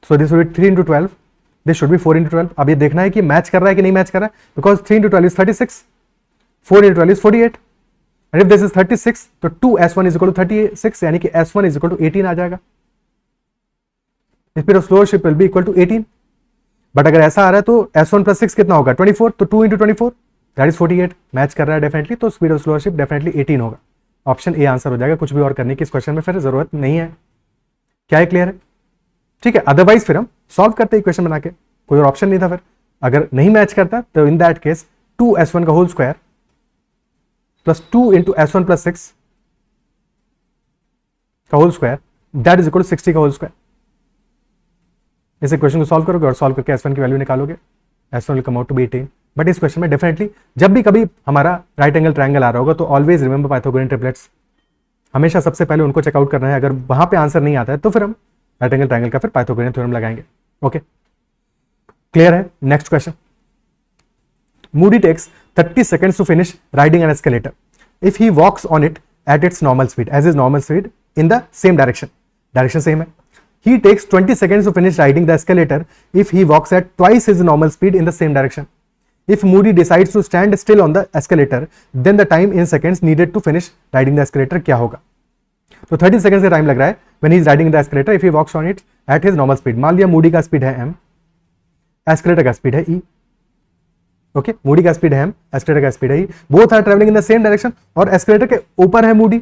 so this will be 3 into 12, this should be 4 into 12। अब ये देखना है कि मैच कर रहा है कि नहीं मैच कर रहा है, because 3 into 12 is 36, 4 into 12 is 48, and if this is 36 तो 2s1 is equal to 36, यानी कि s1 is equal to 18 आ जाएगा। Speed of slower ship will be equal to 18, but अगर ऐसा आ रहा है तो s1 प्लस 6 कितना होगा 24, तो 2 into 24 दैट इज 48, मैच कर रहा है डेफिनेटली, तो speed of slower ship definitely 18 होगा। ऑप्शन ए आंसर हो जाएगा, कुछ भी और करने की इस क्वेश्चन में फिर जरूरत नहीं है। क्या है, क्लियर है? ठीक है, अदरवाइज फिर हम सॉल्व करते इक्वेशन बना के, कोई और ऑप्शन नहीं था फिर। अगर नहीं मैच करता तो इन दैट केस 2s1 का whole square plus 2 into s1 plus 6 का whole square that is equal to 60 का होल स्क्वायर। इस इक्वेशन को सॉल्व करोगे और सॉल्व करके s1 की वैल्यू निकालोगे, s1 will come out to be 18। But इस क्वेश्चन में डेफिनेटली जब भी कभी हमारा राइट एंगल ट्रायंगल आ रहा होगा तो ऑलवेज रिमेंबर पाइथागोरियन ट्रिपलेट्स, हमेशा सबसे पहले उनको चेकआउट करना है। अगर वहां पे आंसर नहीं आता है तो फिर हम राइट एंगल ट्रायंगल का फिर पाइथागोरियन थ्योरम लगाएंगे। ओके, क्लियर है? Next question, Moody takes 30 seconds to finish riding an escalator if he walks on it at its normal speed, as his normal speed in the same direction same है। He takes 20 seconds to finish riding the escalator if he walks at twice his normal speed in the same direction. If Moody decides to stand still on the escalator, then the time in seconds needed to finish riding the escalator क्या होगा? तो 30 seconds का time लग रहा है when he is riding the escalator if he walks on it at his normal speed। मान लिया Moody का स्पीड है m, एस्केलेटर का स्पीड है e। ओके, मूडी का स्पीड है m, एस्केलेटर का स्पीड है e, both are traveling in the same direction, और एस्केलेटर के ऊपर है मूडी,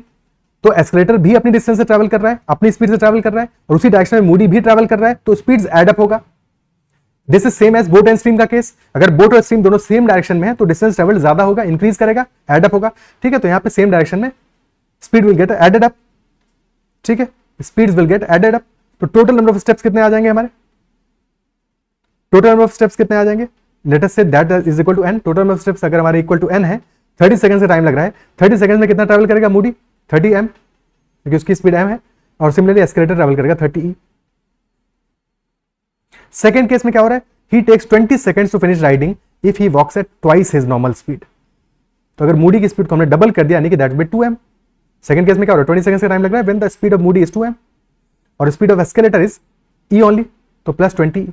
तो एस्केलेटर भी अपनी डिस्टेंस से ट्रैवल कर रहा है, अपनी स्पीड से ट्रैवल कर रहा है, और उसी डायरेक्शन में मूडी भी ट्रैवल कर रहा है, तो स्पीड्स ऐड अप होगा। This is same as boat and stream का केस। अगर बोट और स्ट्रीम दोनों सेम डायरेक्शन में है तो डिस्टेंस ट्रैवल ज्यादा होगा, इंक्रीज करेगा, एड अप होगा। ठीक है, तो यहाँ पे सेम डायरेक्शन में speed will get added up. ठीक है, speeds will get added up, तो टोटल नंबर ऑफ स्टेप्स कितने आ जाएंगे हमारे, टोटल नंबर ऑफ स्टेप्स कितने आ जाएंगे, let us say that is equal to n। Total number of steps अगर हमारे इक्वल टू n है, 30 सेकंड का टाइम लग रहा है, 30 सेकंड में कितना ट्रैवल करेगा मूडी, 30 m, क्योंकि उसकी स्पीड m है, और सिमिलरली एस्केलेटर ट्रैवल करेगा 30 e। सेकंड केस में क्या हो रहा है, he takes 20 seconds to finish riding if he walks at twice his normal speed. तो अगर मूडी की स्पीड को हमने डबल कर दिया यानी कि that will B 2m। Second case में क्या हो रहा है, 20 सेकंड्स का टाइम लग रहा है when the speed of Moody is 2m और speed of escalator is e only, तो प्लस 20e।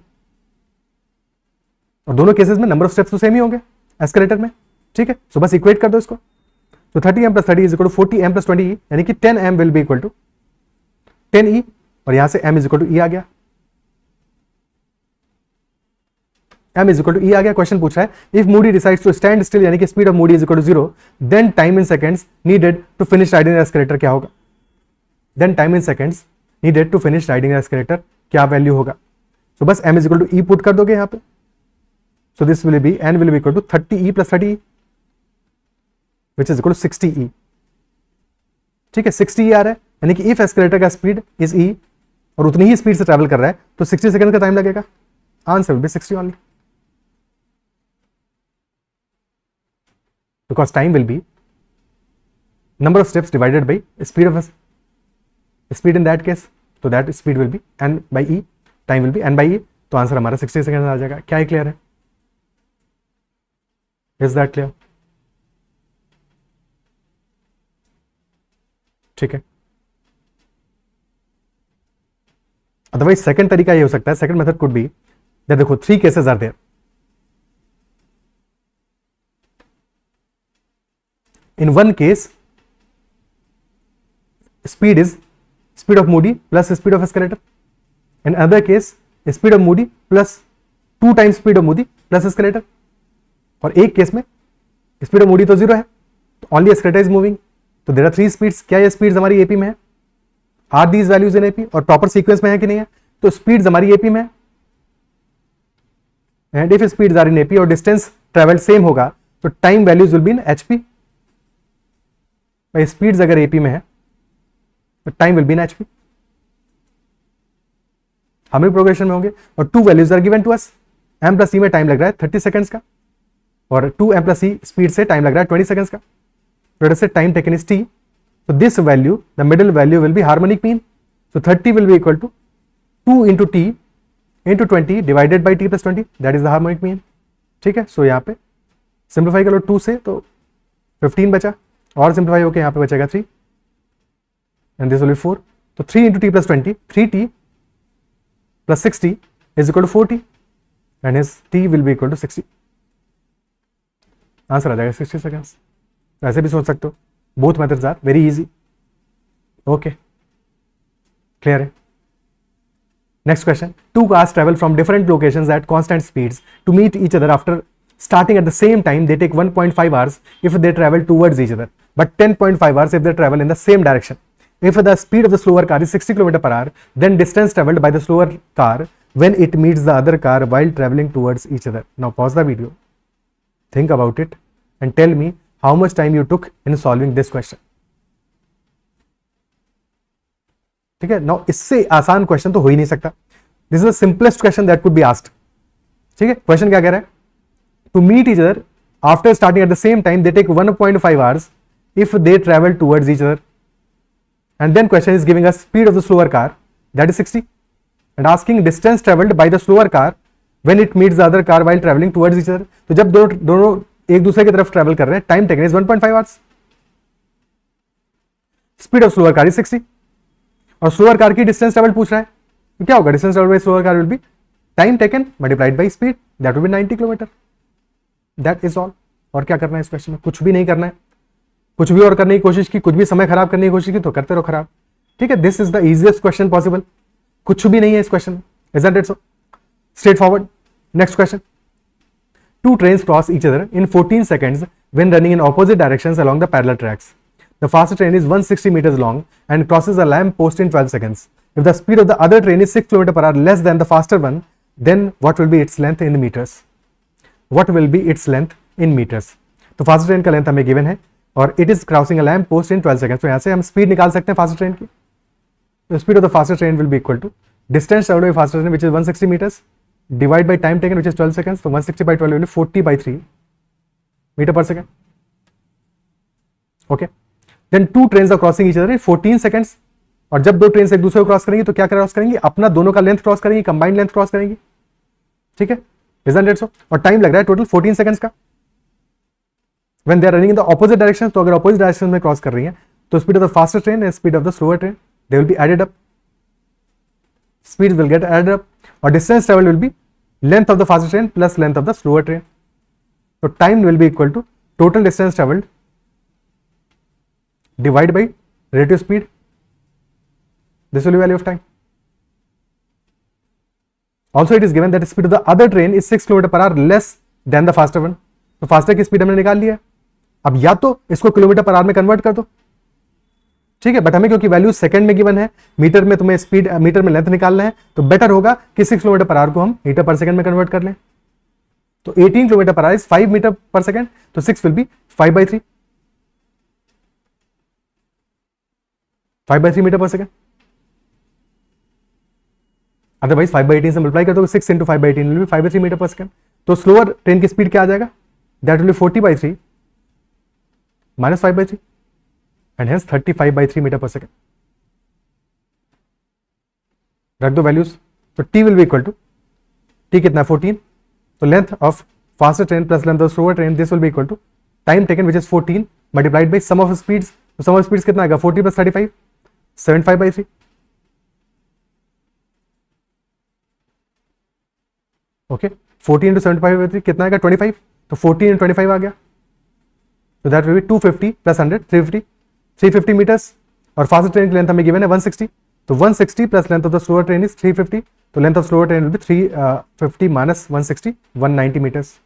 और दोनों केसेस में नंबर ऑफ स्टेप्स तो सेम ही होंगे एस्केलेटर में। ठीक है, सो बस इक्वेट कर दो इसको, तो 30m plus 30 is equal to 40m plus 20e, यानी कि 10m will be equal to 10e, और यहां से m is equal to e आ गया, m is equal to e आ गया। क्वेश्चन पूछ रहा है if Moody decides to stand still यानी कि speed of Moody is equal to 0, then time in seconds needed to finish riding the escalator क्या होगा, then time in seconds needed to finish riding the escalator क्या value होगा। So बस m is equal to e put कर दोगे यहां पे, so this will be n will be equal to 30e plus 30e which is equal to 60e। ठीक है, 60e आ रहा है, यानी कि इफ एस्केलेटर का स्पीड इज e और उतनी ही स्पीड से ट्रैवल कर रहा है तो 60 सेकंड का टाइम लगेगा, answer will be 60 only, because time will be number of steps divided by speed of speed in that case, तो that speed will be n by e, time will be n by e, तो answer हमारा 60 second आ जाएगा। क्या clear है? Is that clear? ठीक है। Otherwise second तरीका ये हो सकता है, second method could be that, देखो 3 cases are there. In one case speed is speed of Moody plus speed of escalator. In other case speed of Moody plus 2 times speed of Moody plus escalator. और एक case में speed of Moody तो zero है, तो only escalator is moving, तो there are 3 speeds. क्या ये speeds हमारी एपी में है? Are these values in AP, और प्रॉपर सीक्वेंस में है कि नहीं है? तो स्पीड्स हमारी एपी में है, and if speeds are in AP और डिस्टेंस ट्रेवल्ड सेम होगा तो time values will be in HP. भाई स्पीड्स अगर एपी में है तो time will be in HP, हम भी प्रोग्रेशन में होंगे। और 2 values are given to us, m plus E में टाइम लग रहा है 30 सेकंड्स का, और 2m प्लस ई स्पीड से टाइम लग रहा है 20 सेकंड्स का, तो से time taken is t। so this value, the middle value will be harmonic mean, so 30 will be equal to 2 into t into 20 divided by t plus 20, that is the harmonic mean। ठीक है, सो यहाँ पे simplify करो 2 से तो 15 बचा, और simplify होकर यहाँ पे बचेगा 3 and this will be 4, तो 3 into t plus 20, 3t plus 60 is equal to 4t and his t will be equal to 60। Answer आ जाएगा 60 सेकंड्स। ऐसे भी सोच सकते हो, both methods are very easy. Okay, clear है? Next question, 2 cars travel from different locations at constant speeds to meet each other after starting at the same time. They take 1.5 hours if they travel towards each other, but 10.5 hours if they travel in the same direction. If the speed of the slower car is 60 km per hour, then distance traveled by the slower car when it meets the other car while traveling towards each other. Now pause the video, think about it and tell me how much time you took in solving this question. ठीक है, now इससे आसान question तो हो ही नहीं सकता। This is the simplest question that could be asked. ठीक है, क्वेश्चन क्या कह रहा है? To meet each other after starting at the same time they take 1.5 hours if they travel towards each other, and then question is giving us speed of the slower car, that is 60, and asking distance traveled by the slower car when it meets the other car while traveling towards each other। तो जब दोनों एक दूसरे की तरफ travel कर रहे हैं, time taken is 1.5 hours, speed of slower car is 60, और स्लोअर कार की डिस्टेंस ट्रेवल पूछ रहा है, तो क्या होगा? Distance travel by slower car will be time taken multiplied by speed, that will B 90 kilometre. That is all. और क्या करना है इस क्वेश्चन में? कुछ भी नहीं करना है। कुछ भी और करने की कोशिश की, कुछ भी समय खराब करने की कोशिश की तो करते रहो खराब। ठीक है, this is the easiest question possible. कुछ भी नहीं है इस क्वेश्चन में, isn't it so? Straight forward. Next question, 2 trains cross each other in 14 seconds when running in opposite directions along the parallel tracks. The faster train is 160 meters long and crosses a lamp post in 12 seconds. If the speed of the other train is 6 km per hour less than the faster one, then what will be its length in meters? What will be its length in meters? तो fast train का length हमें given है और it is crossing a lamp post in 12 seconds. तो यहाँ से हम speed निकाल सकते हैं फास्ट ट्रेन की। तो speed of the fast train will be equal to distance travelled by fast train which is 160 meters divide by time taken which is 12 seconds। तो 160 by 12 will be 40/3 metre per second. Okay, then 2 trains are crossing each other in 14 seconds। और जब 2 train एक दूसरे को cross करेंगी तो क्या cross करेंगी? अपना दोनों का लेंथ क्रॉस करेंगी, कंबाइंड लेंथ क्रॉस करेंगी। ठीक है, isn't it so? और टाइम लग रहा है टोटल 14 seconds का। When they are running in the opposite directions, तो अगर opposite direction में क्रॉस कर रही हैं तो speed of the faster train and speed of the slower train they will be added up, speed will get added up, और distance travel will be length of the faster train plus length of the slower train. तो time will be equal to total distance travelled divide by relative speed, this will be value of time. Also it is given that the speed of the other train is 6 km per hour less than the faster one. तो faster की speed हमने निकाल लिया है। अब या तो इसको किलोमीटर पर आवर में कन्वर्ट कर दो, ठीक है, बट हमें क्योंकि वैल्यू सेकंड में गिवन है, मीटर में तुम्हें स्पीड, मीटर में लेंथ निकालना है, तो बेटर होगा कि 6 किलोमीटर पर आवर को हम मीटर पर सेकंड में कन्वर्ट कर लें। तो 18 kilometre per hour is 5 metre per second, तो 6 will be 5/3 metre per second. Otherwise 5/18 से मल्टीप्लाई कर दो, 6 into 5/18 will be 5/3 metre per second. तो स्लोअर ट्रेन की स्पीड क्या आ जाएगा? That will be 40/3 minus 5/3 and hence 35/3 metre per second. रख दो वैल्यूज, तो T will be equal to, T कितना है 14, तो length of faster train plus length of slower train, this will be equal to time taken which is 14 multiplied by sum of speeds, तो sum of speeds कितना आएगा 40 plus 35, 75/3। Okay 14 into 75/3 कितना आएगा 25, तो 14 into 25 आ गया, तो that will be 250 plus 100 350 metres, और फास्ट ट्रेन की लेंथ हमें गिवन है 160, तो 160 plus length of the slower train is 350, तो length of slower train will be 350 minus 160 190 metres,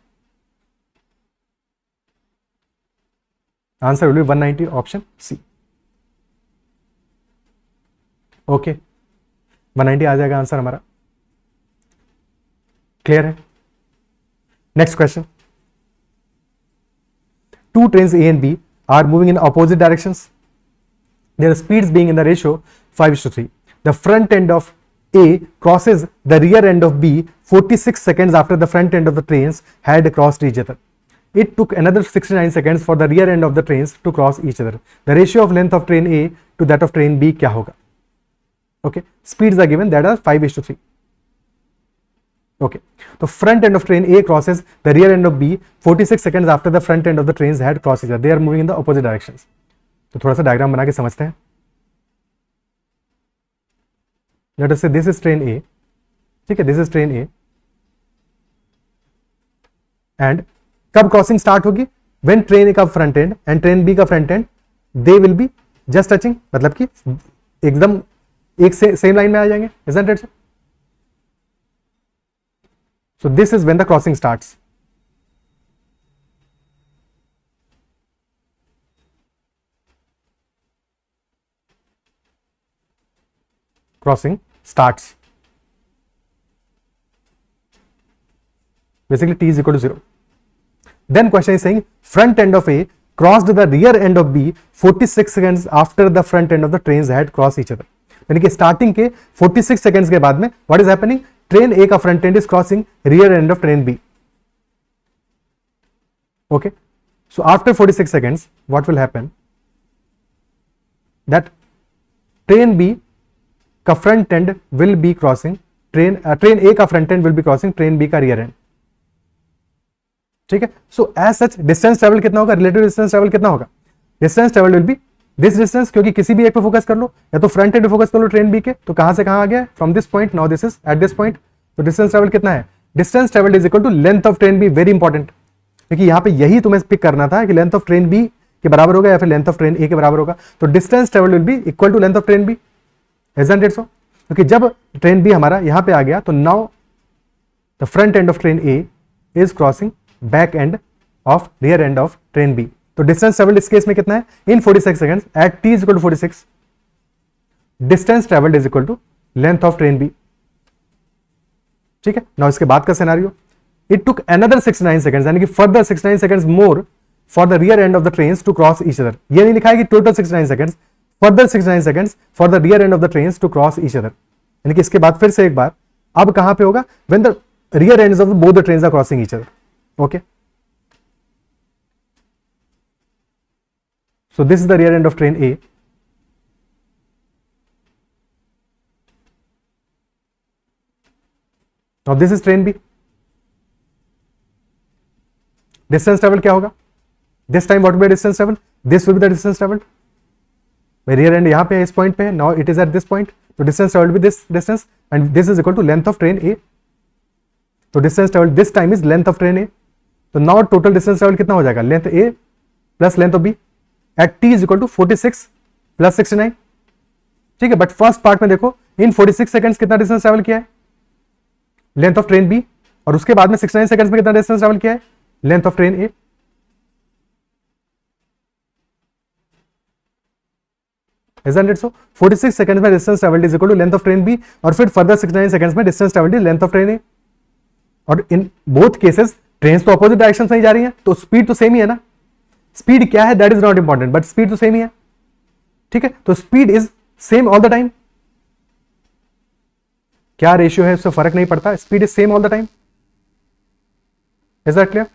answer will be 190, option C. Okay 190 आ जाएगा आंसर हमारा, clear है। Next question, two trains A and B are moving in opposite directions, their speeds being in the ratio 5:3. The front end of A crosses the rear end of B 46 seconds after the front end of the trains had crossed each other. It took another 69 seconds for the rear end of the trains to cross each other. The ratio of length of train A to that of train B क्या होगा? Okay, speeds are given that are 5:3. Okay, so front end of train A crosses the rear end of B 46 seconds after the front end of the trains had crossed each other. They are moving in the opposite directions. तो थोड़ा सा diagram बना के समझते हैं। Let us say this is train A, ठीक है, this is train A, and कब क्रॉसिंग स्टार्ट होगी? When train A का front and and train B का front and they will be just touching, मतलब कि एकदम एक सेम लाइन में आ जाएंगे, isn't it? So this is when the crossing starts. Crossing starts. Basically t is equal to 0. Then question is saying front end of A crossed the rear end of B 46 seconds after the front end of the trains had crossed each other. यानी कि starting के 46 seconds के बाद में what is happening, train A का front end is crossing rear end of train B. Okay, so after 46 seconds what will happen, that train B का front end will be crossing train A का front end will be crossing train B का rear end. ठीक है, so as such distance travel कितना होगा, relative distance travel कितना होगा, distance travel will be this distance, क्योंकि किसी भी एक पे फोकस कर लो, या तो फ्रंट एंड पे फोकस कर लो ट्रेन बी के, तो कहां से कहां आ गया, from this point, now this is at this point, तो डिस्टेंस ट्रेवल कितना है, distance travel is equal to length of train B. Very important, क्योंकि यहाँ पे यही तुम्हें पिक करना था कि लेंथ ऑफ ट्रेन बी के बराबर होगा या फिर लेंथ ऑफ ट्रेन ए के बराबर होगा. तो distance travel will be equal to length of train B, isn't it so? क्योंकि जब ट्रेन बी हमारा यहाँ पे आ गया तो now the front end of train A is crossing back end of rear end of train B. तो distance travelled इस केस में कितना है, in 46 seconds at t is equal to 46, distance travelled is equal to length of train B. ठीक है, now इसके बाद का scenario, it took another 69 seconds, यानी कि further 69 seconds more for the rear end of the trains to cross each other. ये नहीं लिखा है कि total 69 seconds, further 69 seconds for the rear end of the trains to cross each other. यानी कि इसके बाद फिर से एक बार, अब कहां पे होगा, when the rear ends of both the trains are crossing each other. Okay, so this is the rear end of train A. Now this is train B. Distance travel क्या होगा, this time what will be distance travel, this will be the distance traveled. rear end यहाँ पे है, इस point पे है, now it is at this point, तो distance traveled will be this distance and this is equal to length of train A. तो distance traveled this time is length of train A. तो now total distance travel कितना हो जाएगा, length A plus length of B at t is equal to 46 plus 69. ठीक है, but first part में देखो, इन 46 seconds कितना डिस्टेंस ट्रैवल किया है, लेंथ ऑफ ट्रेन बी, और उसके बाद में 69 सेकंड्स में कितना डिस्टेंस ट्रैवल किया है, length of train A. Isn't it so? 46 seconds में distance travelled is equal to length of train B, और फिर फर्दर 69 सेकंड्स में distance travelled is length of train A. और इन बोथ केसेस ट्रेन तो opposite direction में ही जा रही हैं, तो स्पीड तो सेम ही है ना. स्पीड क्या है that is not important, but speed तो सेम ही है. ठीक है, तो speed is same all the time. क्या रेशियो है उससे फर्क नहीं पड़ता, speed is same all the time. Is that clear?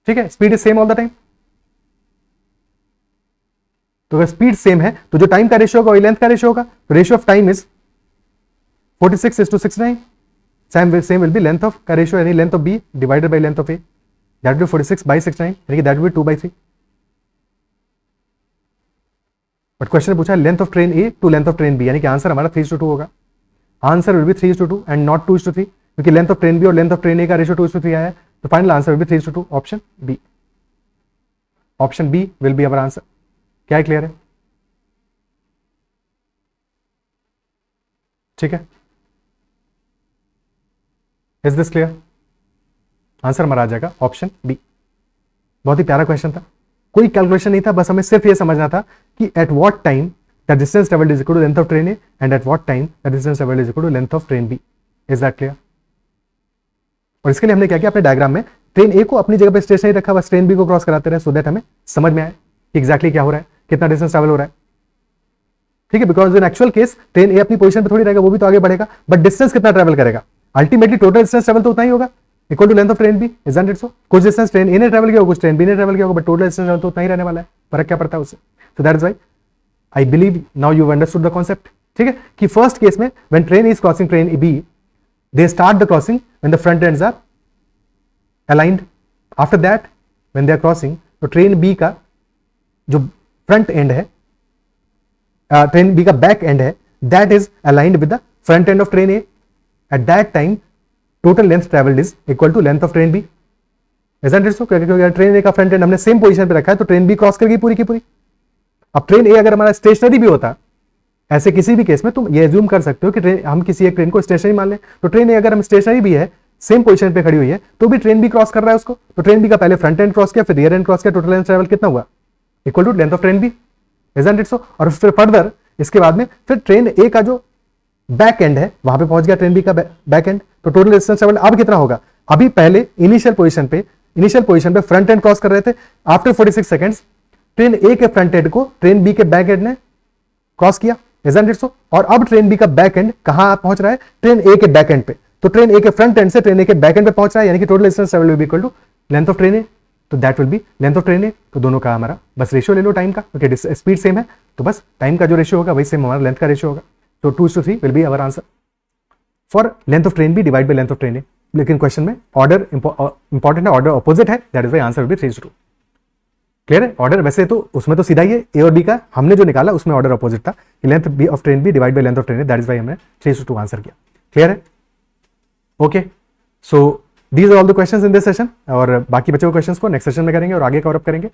ठीक है, speed is same all the time. तो अगर स्पीड सेम है तो जो टाइम का रेशियो होगा वही लेंथ का रेशियो होगा, तो ratio of time is 46:69. Same will be length of का रेशियो यानी length of B divided by length of A, that will be 46/69 यानी कि that will be 2/3. But question पूछा length of train A to length of train B, यानी कि answer हमारा 3:2 होगा. Answer will be 3:2 and not 2:3, क्योंकि length of train B और length of train A का रेशियो 2:3 आया है. तो final answer will be 3:2, option B. Option B will be our answer. क्या क्लियर है? ठीक है, इज दिस क्लियर? आंसर हमारा आ जाएगा ऑप्शन बी. बहुत ही प्यारा क्वेश्चन था, कोई कैलकुलेशन नहीं था, बस हमें सिर्फ ये समझना था कि at what time the distance travelled is equal to length of train A and at what time the distance travelled is equal to length of train B. Is that clear? और इसके लिए हमने क्या किया, अपने डायग्राम में train ए को अपनी जगह पे स्टेशनरी रखा, बस ट्रेन बी को क्रॉस कराते रहे, सो दैट हमें समझ में आए कि एग्जैक्टली क्या हो रहा है, कितना डिस्टेंस ट्रैवल हो रहा है. ठीक है, because in actual case train A अपनी पोजीशन पे थोड़ी रहेगा, वो भी तो आगे बढ़ेगा, बट डिस्टेंस कितना ट्रैवल करेगा, अल्टीमेटली टोटल डिस्टेंस ट्रैवल तो उतना ही होगा, equal to length of train B. Isn't it so? कुछ डिस्टेंस ट्रेन ए ने ट्रैवल किया, कुछ ट्रेन बी ने ट्रैवल किया होगा, बट टोटल डिस्टेंस ट्रैवल तो उतना ही रहने वाला है, फर्क क्या पड़ता है उससे. So that is why I believe now you understood the concept. ठीक है, कि फर्स्ट केस में when train is crossing train B, they start the crossing when the front ends are aligned. After that when they are crossing, तो train B का जो front end है, train B का back end है, that is aligned with the front end of train A. At that time total length travelled is equal to length of train B. Isn't it so? क्योंकि train A का front end हमने same position पे रखा है, तो train B cross कर गई पूरी की पूरी. अब ट्रेन ए अगर हमारा स्टेशनरी भी होता, ऐसे किसी भी केस में तुम ये एज्यूम कर सकते हो कि ट्रेन, हम किसी एक ट्रेन को स्टेशनरी मान लें, तो ट्रेन ए अगर हम स्टेशनरी भी है, सेम पोजीशन पे खड़ी हुई है, तो भी ट्रेन बी क्रॉस कर रहा है उसको, तो ट्रेन बी का पहले फ्रंट एंड क्रॉस किया, फिर रियर एंड क्रॉस किया, टोटल लेंथ ट्रैवल कितना हुआ, equal to length of train B. Isn't it so? और फिर फर्दर इसके बाद में फिर ट्रेन ए का जो बैक एंड है वहां पे पहुंच गया ट्रेन बी का बैक एंड, तो टोटल डिस्टेंस ट्रैवल अब कितना होगा. अभी पहले इनिशियल पोजीशन पे फ्रंट एंड क्रॉस कर रहे थे, आफ्टर 46 सेकंड्स ट्रेन ए के फ्रंट एंड को ट्रेन बी के बैक एंड ने क्रॉस किया. Isn't it so? और अब ट्रेन बी का बैक एंड कहां पहुंच रहा है, ट्रेन ए के बैक एंड पे, तो ट्रेन ए के फ्रंट एंड से ट्रेन ए के बैक एंड पे पहुंच रहा है, यानी कि total distance travel will be equal to length of train A, तो that will be length of train A. तो दोनों का हमारा बस रेशियो ले लो टाइम का, क्योंकि स्पीड सेम है, तो बस टाइम का जो रेशियो होगा वही सेम हमारा लेंथ का रेशियो होगा. तो 2:3 will be our answer for length of train B divide by length of train A. लेकिन क्वेश्चन में ऑर्डर इंपॉर्टेंट है, ऑर्डर अपोजिट है, that is why answer will be 3:2. Clear है? ऑर्डर वैसे तो उसमें तो सीधा ही है, ए और बी का हमने जो निकाला उसमें ऑर्डर अपोजिट था, length B of train B divide by length of train A, that is why हमने 3:2 आंसर किया. क्लियर है? Okay, so these are all the questions in this session, और बाकी बचे हुए क्वेश्चंस को नेक्स्ट सेशन में करेंगे और आगे कवर अप करेंगे,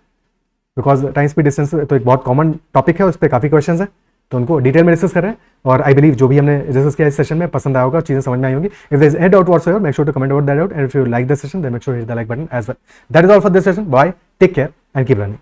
बिकॉज टाइम स्पीड डिस्टेंस तो एक बहुत कॉमन टॉपिक है, उस पर काफी क्वेश्चंस हैं, तो उनको डिटेल में डिस्कस कर रहे हैं. और आई बिलीव जो भी हमने डिस्कस किया इस सेशन में पसंद आया होगा, चीजें समझ में आई होंगी. If there is any doubt whatsoever, make sure to comment about that doubt, and if you like this session then make sure hit the like button as well. That is all for this session. Bye, take care and keep learning.